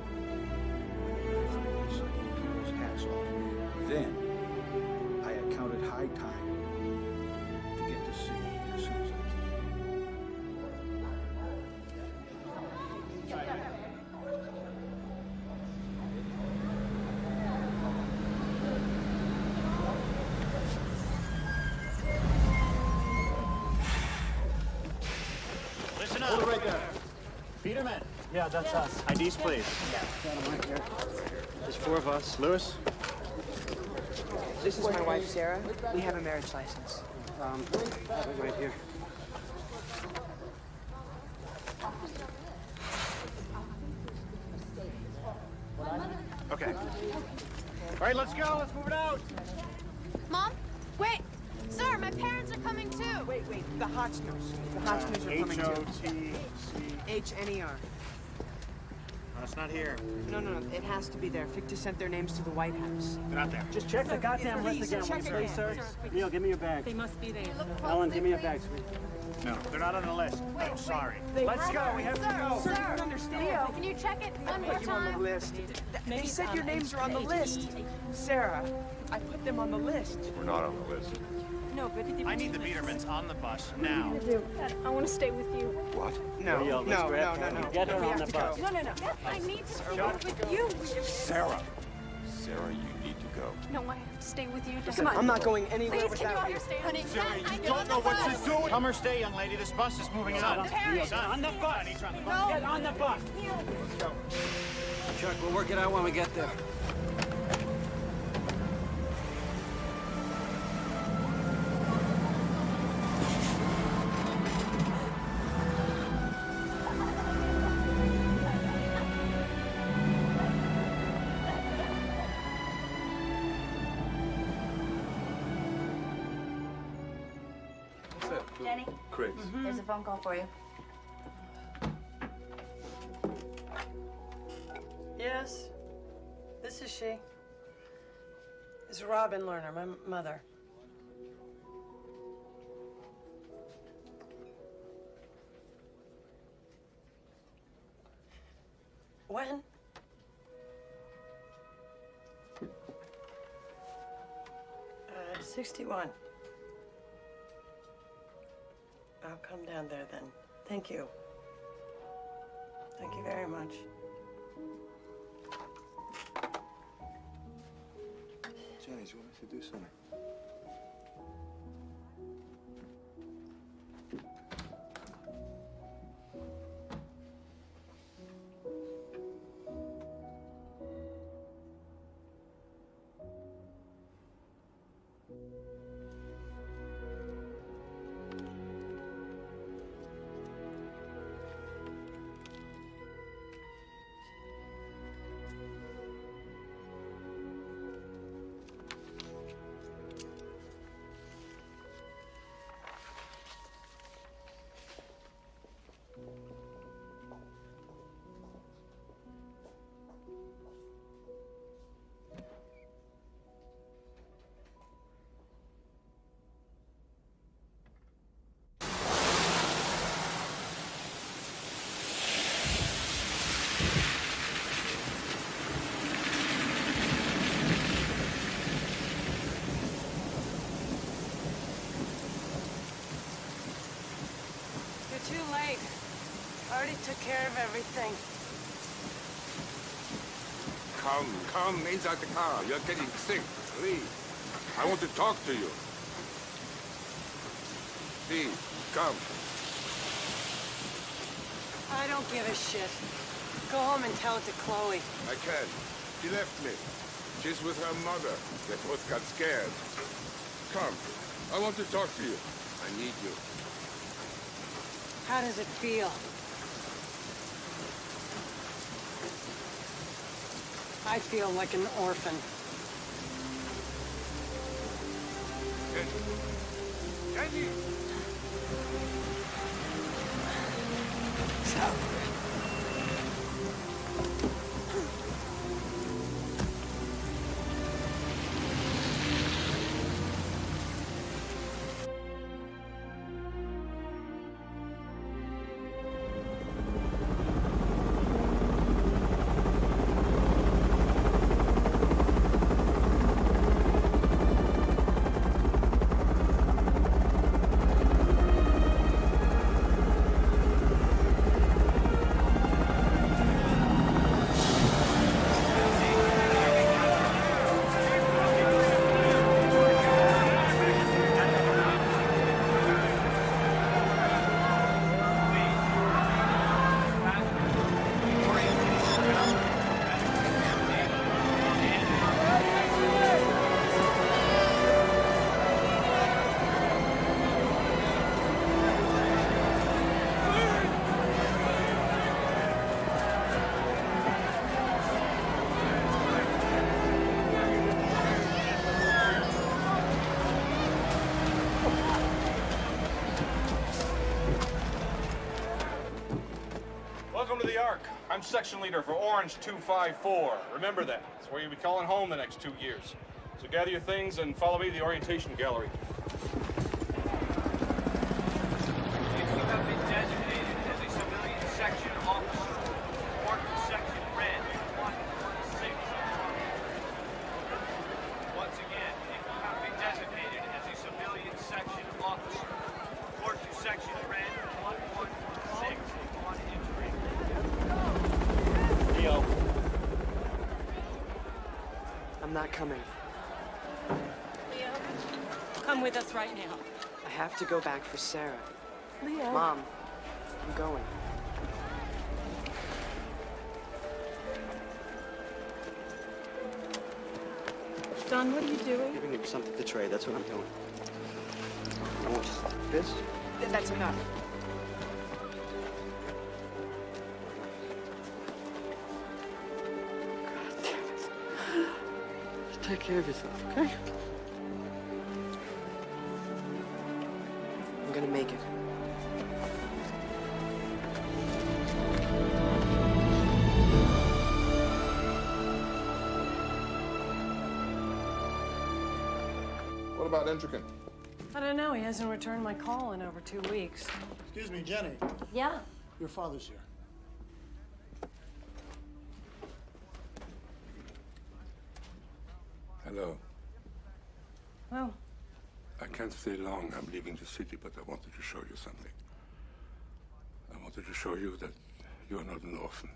Whenever I find myself in people's hats off. Then, I accounted high time to get to sea as soon as I can. Listen up. Hold it right there. Peterman. Yeah, that's us. IDs, please. Got them right here. There's 4 of us. Lewis? This is my wife, Sarah. We have a marriage license. I have it right here. Okay. All right, let's go. Let's move it out. Mom, wait. Sir, my parents are coming too. Wait. The Hotchners. The Hotchners are coming too. H-O-T-C. H-N-E-R. No, it's not here. No. It has to be there. Ficta sent their names to the White House. They're not there. Just check the goddamn list again, will you please, sir? Neil, give me your bag. They must be there. Ellen, give me your bag, sweetie. No, they're not on the list. I'm sorry. Let's go. We have to go. Sir, you don't understand. Leo, can you check it one more I put you on the time? list. They said your names are on the list. Sarah, I put them on the list. We're not on the list. No, but I need the Biedermans on the bus now. I want to stay with you. What? No. Get her on the bus. No. I need to stay with you. Sarah. Sarah, you need to go. No, I have to stay with you. Come on. I'm not going anywhere Please, without can you you. understand? Honey, Sarah, I you get don't on know the what bus. you're doing. Come or stay, young lady. This bus is moving on. Parents. On the bus. He's on the bus. Get on the bus. Let's go. Chuck, we'll work it out when we get there. Jenny? Chris. There's a phone call for you. Yes, this is she. It's Robin Lerner, my mother. When? 61. I'll come down there then. Thank you. Thank you very much. Jenny, do you want me to do something? Too late. I already took care of everything. Come inside the car. You're getting sick. Please. I want to talk to you. Please. Come. I don't give a shit. Go home and tell it to Chloe. I can't. She left me. She's with her mother. They both got scared. Come. I want to talk to you. I need you. How does it feel? I feel like an orphan. Jenny! Welcome to the Ark. I'm section leader for Orange 254. Remember that. It's where you'll be calling home the next 2 years. So gather your things and follow me to the orientation gallery. If you have been designated as a civilian section officer, report to section red 116. Once again, if you have been designated as a civilian section officer, report to section red 116 on entry. Leo. I'm not coming. Leo, come with us right now. I have to go back for Sarah. Leo. Mom, I'm going. Don, what are you doing? Giving him something to trade, that's what I'm doing. I want this. That's enough. Take care of yourself, okay? I'm gonna make it. What about Entrican? I don't know. He hasn't returned my call in over 2 weeks. Excuse me, Jenny. Yeah? Your father's here. Hello. Oh. I can't stay long. I'm leaving the city, but I wanted to show you something. I wanted to show you that you're not an orphan.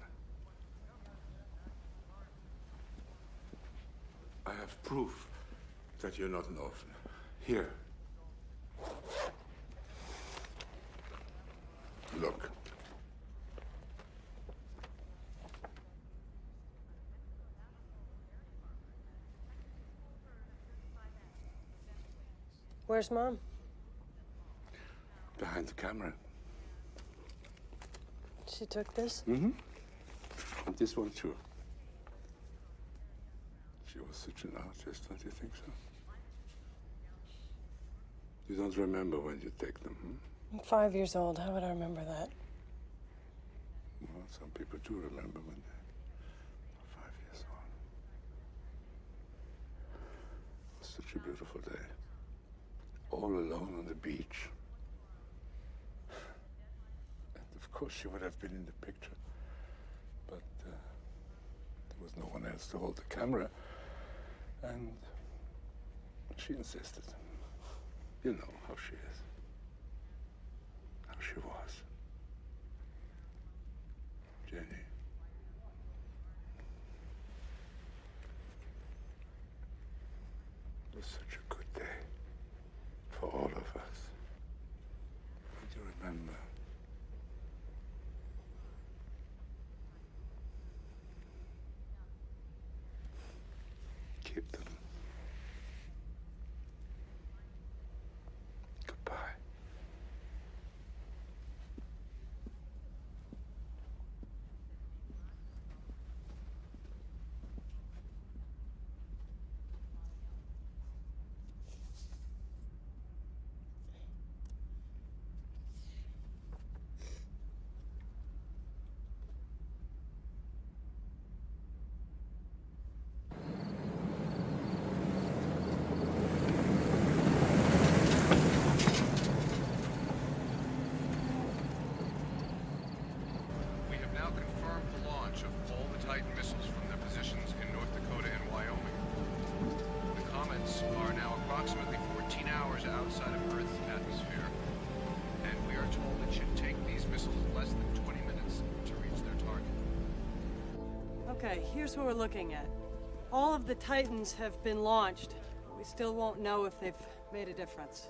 I have proof that you're not an orphan. Here. Look. Where's Mom? Behind the camera. She took this? Mm-hmm. And this one, too. She was such an artist, don't you think so? You don't remember when you take them, hmm? I'm 5 years old. How would I remember that? Well, some people do remember when they're 5 years old. It was such a beautiful day. All alone on the beach. And of course she would have been in the picture. But there was no one else to hold the camera. And she insisted. You know how she is. How she was. Jenny. It was such a good day for all of us. And Okay, here's what we're looking at. All of the Titans have been launched. We still won't know if they've made a difference.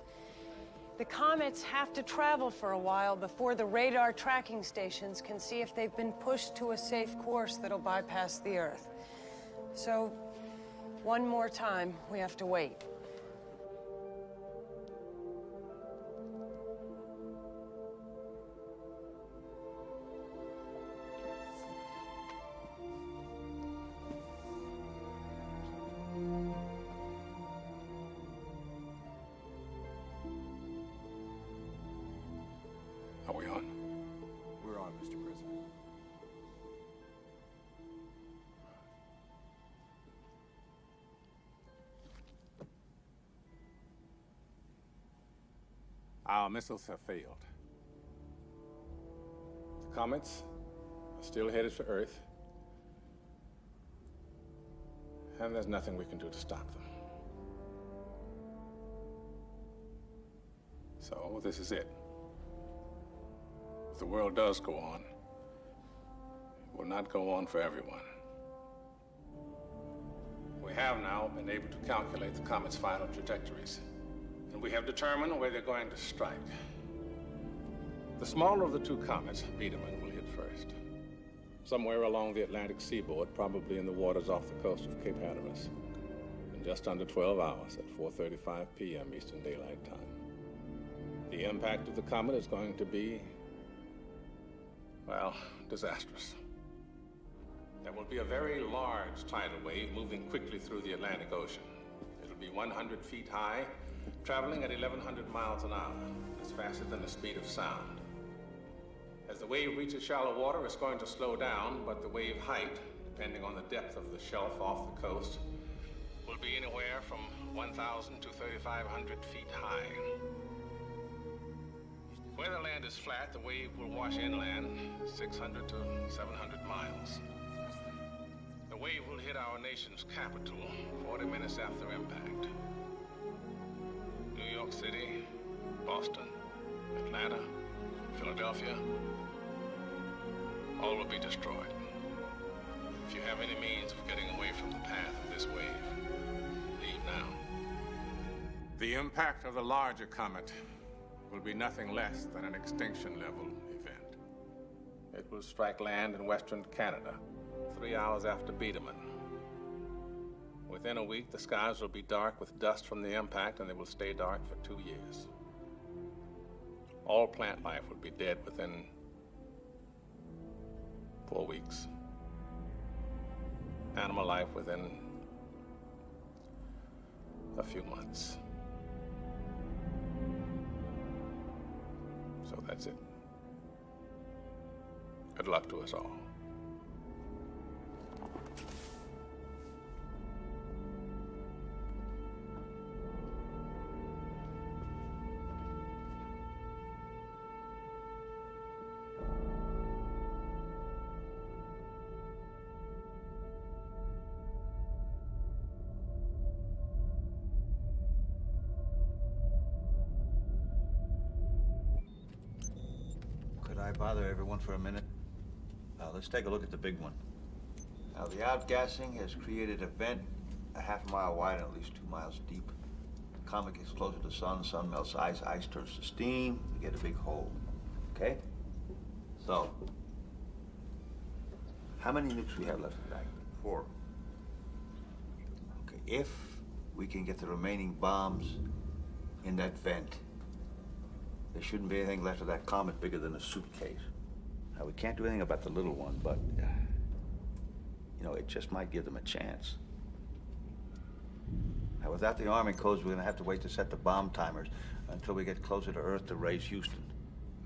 The comets have to travel for a while before the radar tracking stations can see if they've been pushed to a safe course that'll bypass the Earth. So, one more time, we have to wait. Are we on? We're on, Mr. President. Our missiles have failed. The comets are still headed for Earth, and there's nothing we can do to stop them. So, this is it. If the world does go on, it will not go on for everyone. We have now been able to calculate the comet's final trajectories, and we have determined where they're going to strike. The smaller of the two comets, Biedermann, will hit first. Somewhere along the Atlantic seaboard, probably in the waters off the coast of Cape Hatteras, in just under 12 hours at 4:35 p.m. Eastern Daylight Time. The impact of the comet is going to be, well, disastrous. There will be a very large tidal wave moving quickly through the Atlantic Ocean. It'll be 100 feet high, traveling at 1,100 miles an hour. That's faster than the speed of sound. As the wave reaches shallow water, it's going to slow down, but the wave height, depending on the depth of the shelf off the coast, will be anywhere from 1,000 to 3,500 feet high. Where the land is flat, the wave will wash inland 600 to 700 miles. The wave will hit our nation's capital 40 minutes after impact. New York City, Boston, Atlanta, Philadelphia, all will be destroyed. If you have any means of getting away from the path of this wave, leave now. The impact of the larger comet will be nothing less than an extinction-level event. It will strike land in western Canada 3 hours after Biedermann. Within a week, the skies will be dark with dust from the impact, and they will stay dark for 2 years. All plant life will be dead within 4 weeks. Animal life within a few months. So that's it. Good luck to us all. I bother everyone for a minute? Let's take a look at the big one. Now, the outgassing has created a vent a half a mile wide and at least 2 miles deep. The comet gets closer to the sun melts ice turns to steam, we get a big hole. Okay? So, how many nukes do we have left in the bag? 4. Okay, if we can get the remaining bombs in that vent, there shouldn't be anything left of that comet bigger than a suitcase. Now, we can't do anything about the little one, but, you know, it just might give them a chance. Now, without the arming codes, we're gonna have to wait to set the bomb timers until we get closer to Earth to raise Houston.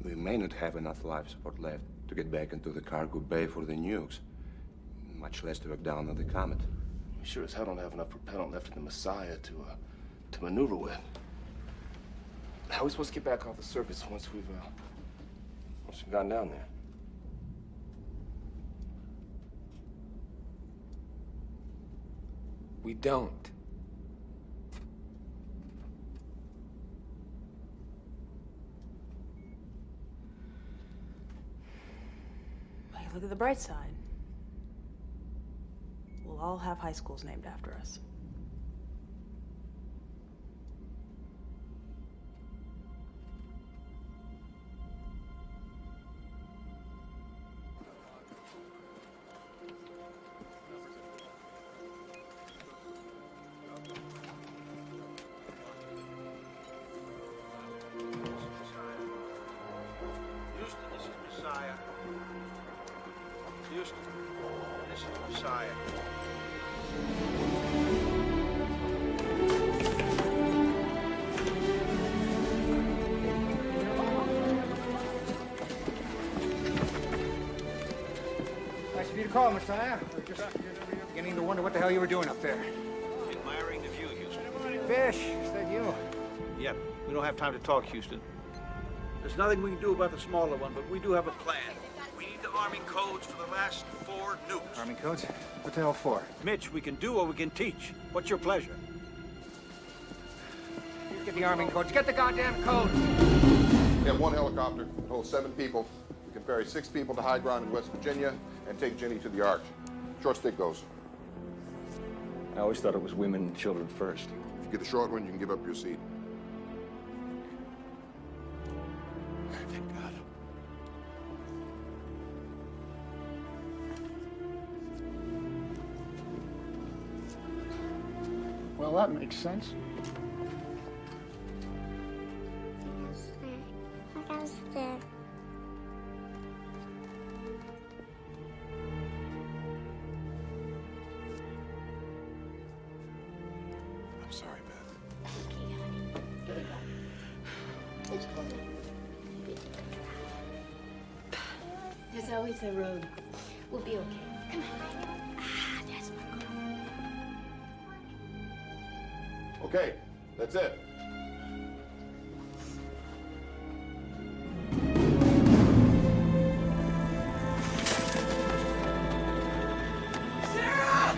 We may not have enough life support left to get back into the cargo bay for the nukes, much less to look down on the comet. We sure as hell don't have enough propellant left in the Messiah to maneuver with. How are we supposed to get back off the surface once we've gone down there? We don't. Hey, look at the bright side. all have high schools named after us. Houston, this is Messiah. Houston, this is Messiah. Nice of you to call, Messiah. We're just beginning to wonder what the hell you were doing up there. Admiring the view, Houston. Fish, is that you? Yep, we don't have time to talk, Houston. There's nothing we can do about the smaller one, but we do have a plan. We need the arming codes for the last 4 nukes. Army codes? What the hell for? Mitch, we can do or we can teach. What's your pleasure? You get the arming codes. Get the goddamn codes! We have 1 helicopter that holds 7 people. We can ferry 6 people to high ground in West Virginia and take Jenny to the Arch. Short stick goes. I always thought it was women and children first. If you get the short one, you can give up your seat. Thank God. Well, that makes sense. I'm sorry, Beth. There's always a road. We'll be okay. Come on. Ah, that's my car. Okay, that's it. Sarah!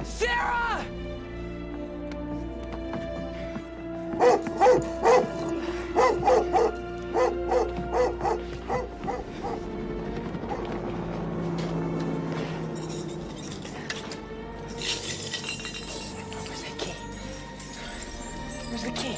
Sarah! Where's the key?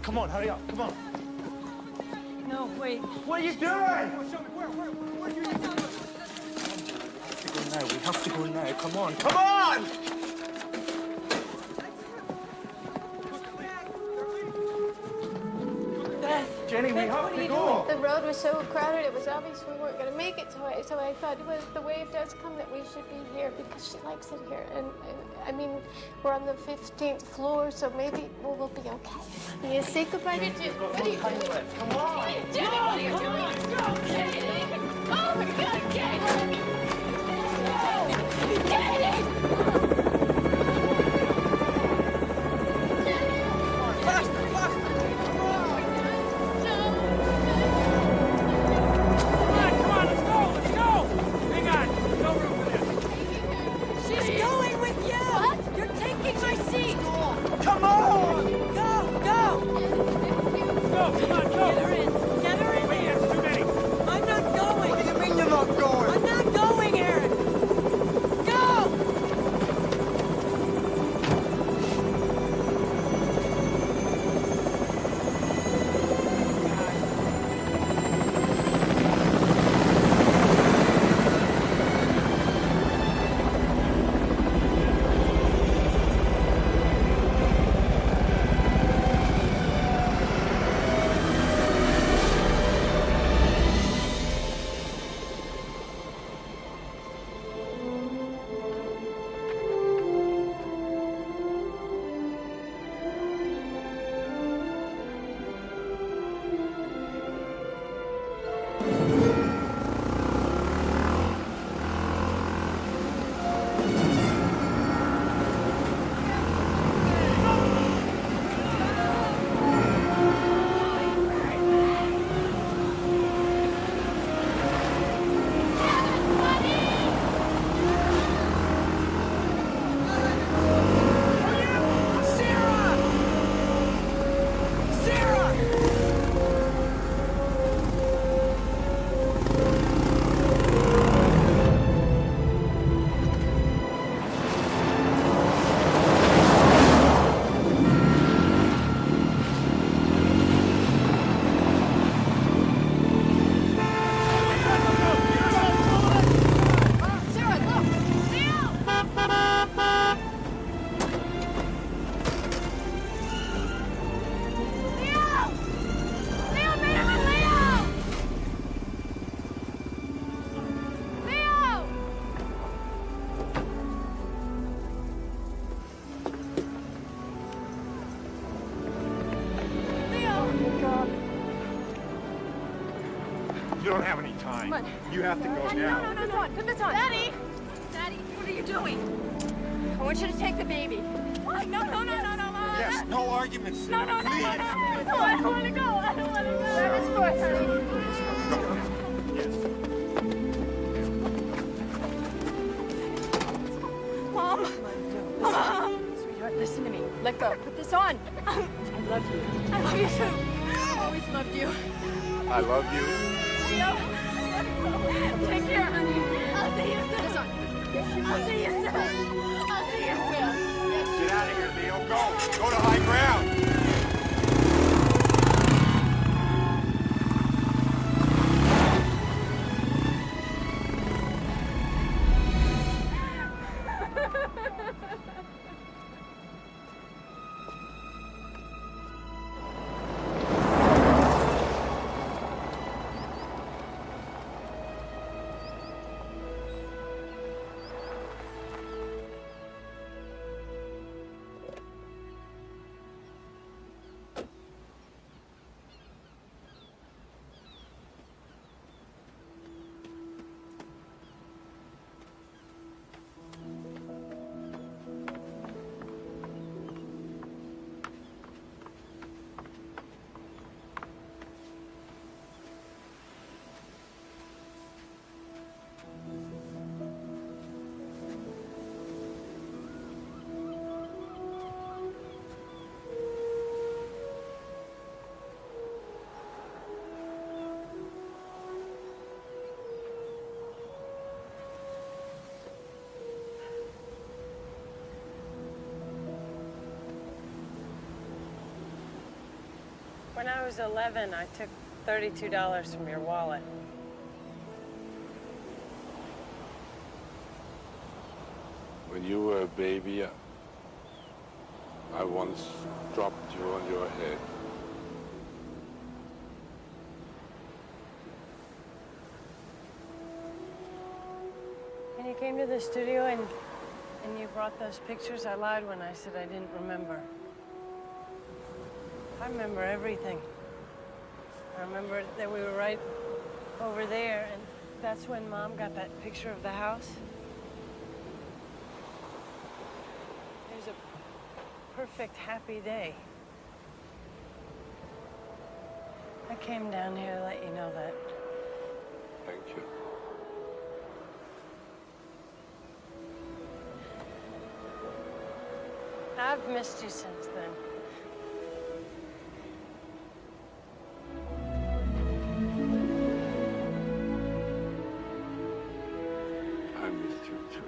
Come on, hurry up. Come on. No, wait. What are you doing? Show me where are you? We have to go now. Come on. Come on! Jenny, we have to go. The road was so crowded, it was obvious we weren't going to make it. So I thought, well, if the wave does come, that we should be here because she likes it here. And I mean, we're on the 15th floor, so maybe we'll be okay. You say goodbye to Jenny. What are you doing? Come on. Jenny, what are you doing? Jenny! Oh my God, Jenny! Jenny! Get her in there. don't have any time. Come on. You have to go Daddy, now. No. Put this on. Daddy! Daddy, what are you doing? I want you to take the baby. What? No, Mom. Yes, no arguments. No, Please. I don't want to go. Grab his foot, honey. Mom! Sweetheart, listen to me. Let go. Put this on. I love you. I love you too. I always loved you. I love you. No. Take care, honey. I'll see you soon. I'll see you soon. I'll see you soon. Get out of here, Leo. Go. Go to high ground. When I was 11, I took $32 from your wallet. When you were a baby, I once dropped you on your head. When you came to the studio and you brought those pictures, I lied when I said I didn't remember. I remember everything. I remember that we were right over there, and that's when Mom got that picture of the house. It was a perfect, happy day. I came down here to let you know that. Thank you. I've missed you since then. I missed you too.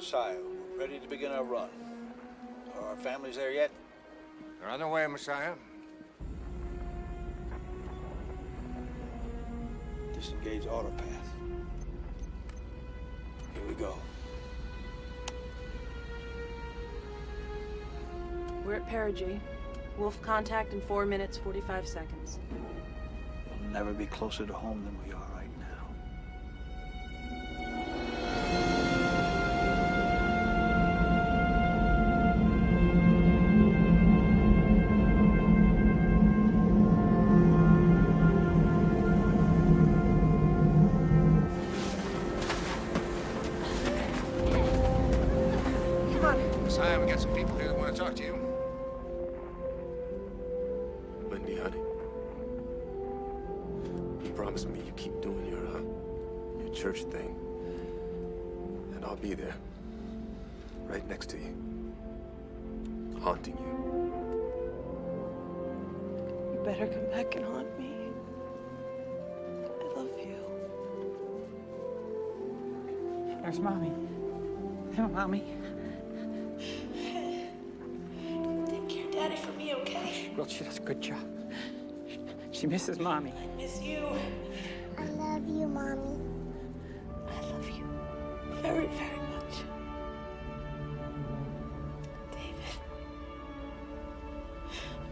Messiah. We're ready to begin our run. Are our families there yet? They're on their way, Messiah. Disengage autopath. Here we go. We're at perigee. Wolf contact in 4 minutes, 45 seconds. We'll never be closer to home than we are right now. Come on. Messiah, we got some people here that want to talk to you. Lindy, honey. You promised me you keep doing your church thing. And I'll be there. Right next to you. Haunting you. You better come back and haunt me. I love you. There's Mommy. Hey, Mommy. Take care, Daddy, for me, okay? Well, she does a good job. She misses Mommy. I miss you. I love you, Mommy. I love you very, very much. David.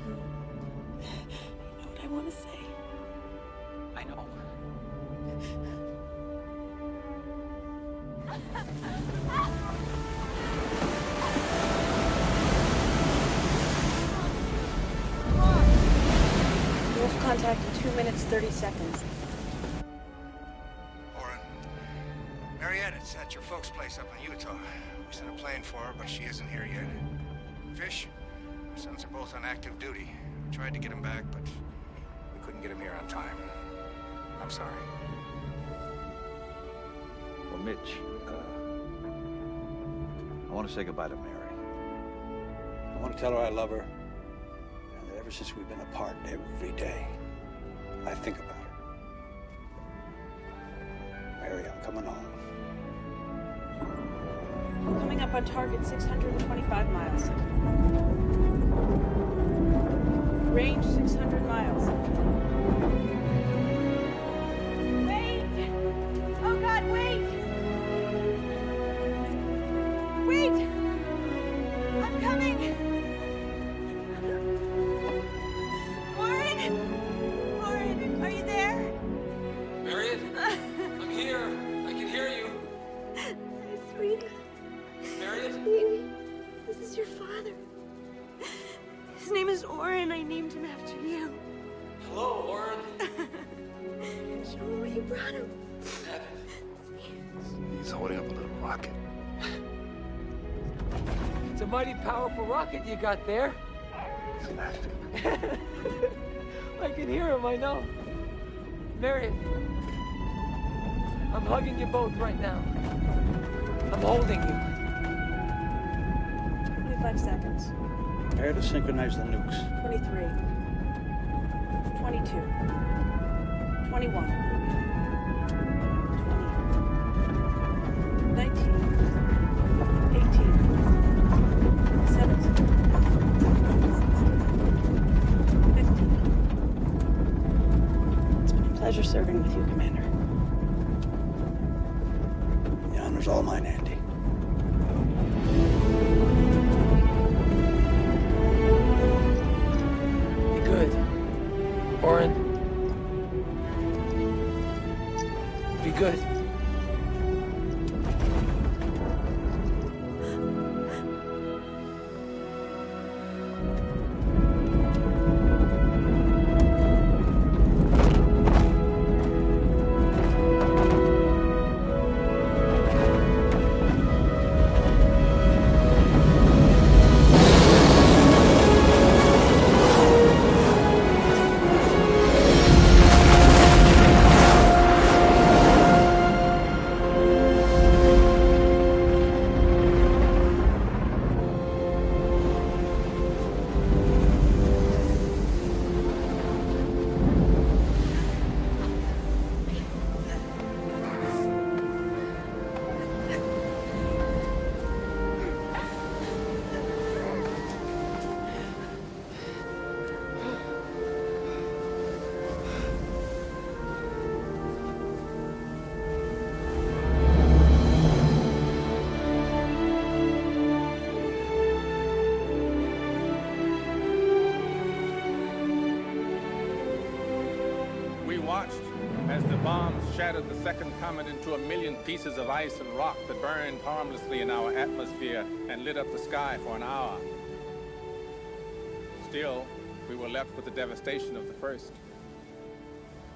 You know what I want to say? I know. Wolf contact in 2 minutes, 30 seconds. Oren. Mariette, it's at your folks' place up in Utah. We sent a plane for her, but she isn't here yet. Fish, our sons are both on active duty. We tried to get them back, but we couldn't get them here on time. I'm sorry. Well, Mitch, I want to say goodbye to Mary. I want to tell her I love her. And that ever since we've been apart, every day, I think about her. Mary, I'm coming home. Coming up on target 625 miles. Range 600 miles. Wait! Oh God, wait! Wait! I'm coming! Warren, are you there? Mariette, I'm here. I can hear you. My sweet Mariette? baby, this is your father. His name is Oren. I named him after you. Hello, Oren. Show him what you brought him. He's holding up a little rocket. It's a mighty powerful rocket you got there. He's laughing. I can hear him, I know. Mariette, I'm hugging you both right now. I'm holding you. 25 seconds. Prepare to synchronize the nukes. 23. 22. 21. 20. 19. 18. 17. 15. It's been a pleasure serving with you, Commander. The honor's all mine, Andy. Be good. Oren. Be good. We watched as the bombs shattered the second comet into a million pieces of ice and rock that burned harmlessly in our atmosphere and lit up the sky for an hour. Still, we were left with the devastation of the first.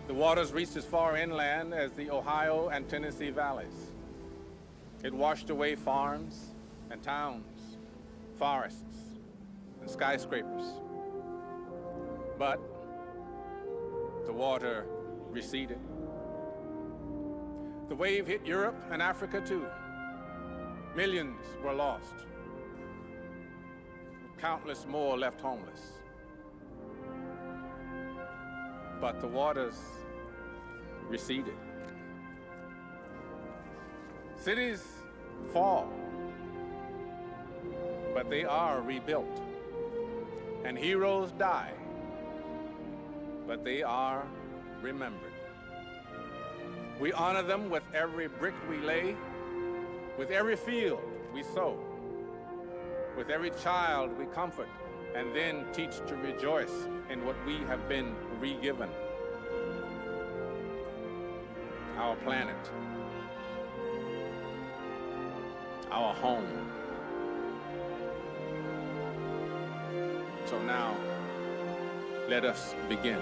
The waters reached as far inland as the Ohio and Tennessee valleys. It washed away farms and towns, forests and skyscrapers. But the water receded. The wave hit Europe and Africa too. Millions were lost. Countless more left homeless. But the waters receded. Cities fall, but they are rebuilt. And heroes die, but they are remembered. We honor them with every brick we lay, with every field we sow, with every child we comfort, and then teach to rejoice in what we have been re-given. Our planet, our home. So now, let us begin.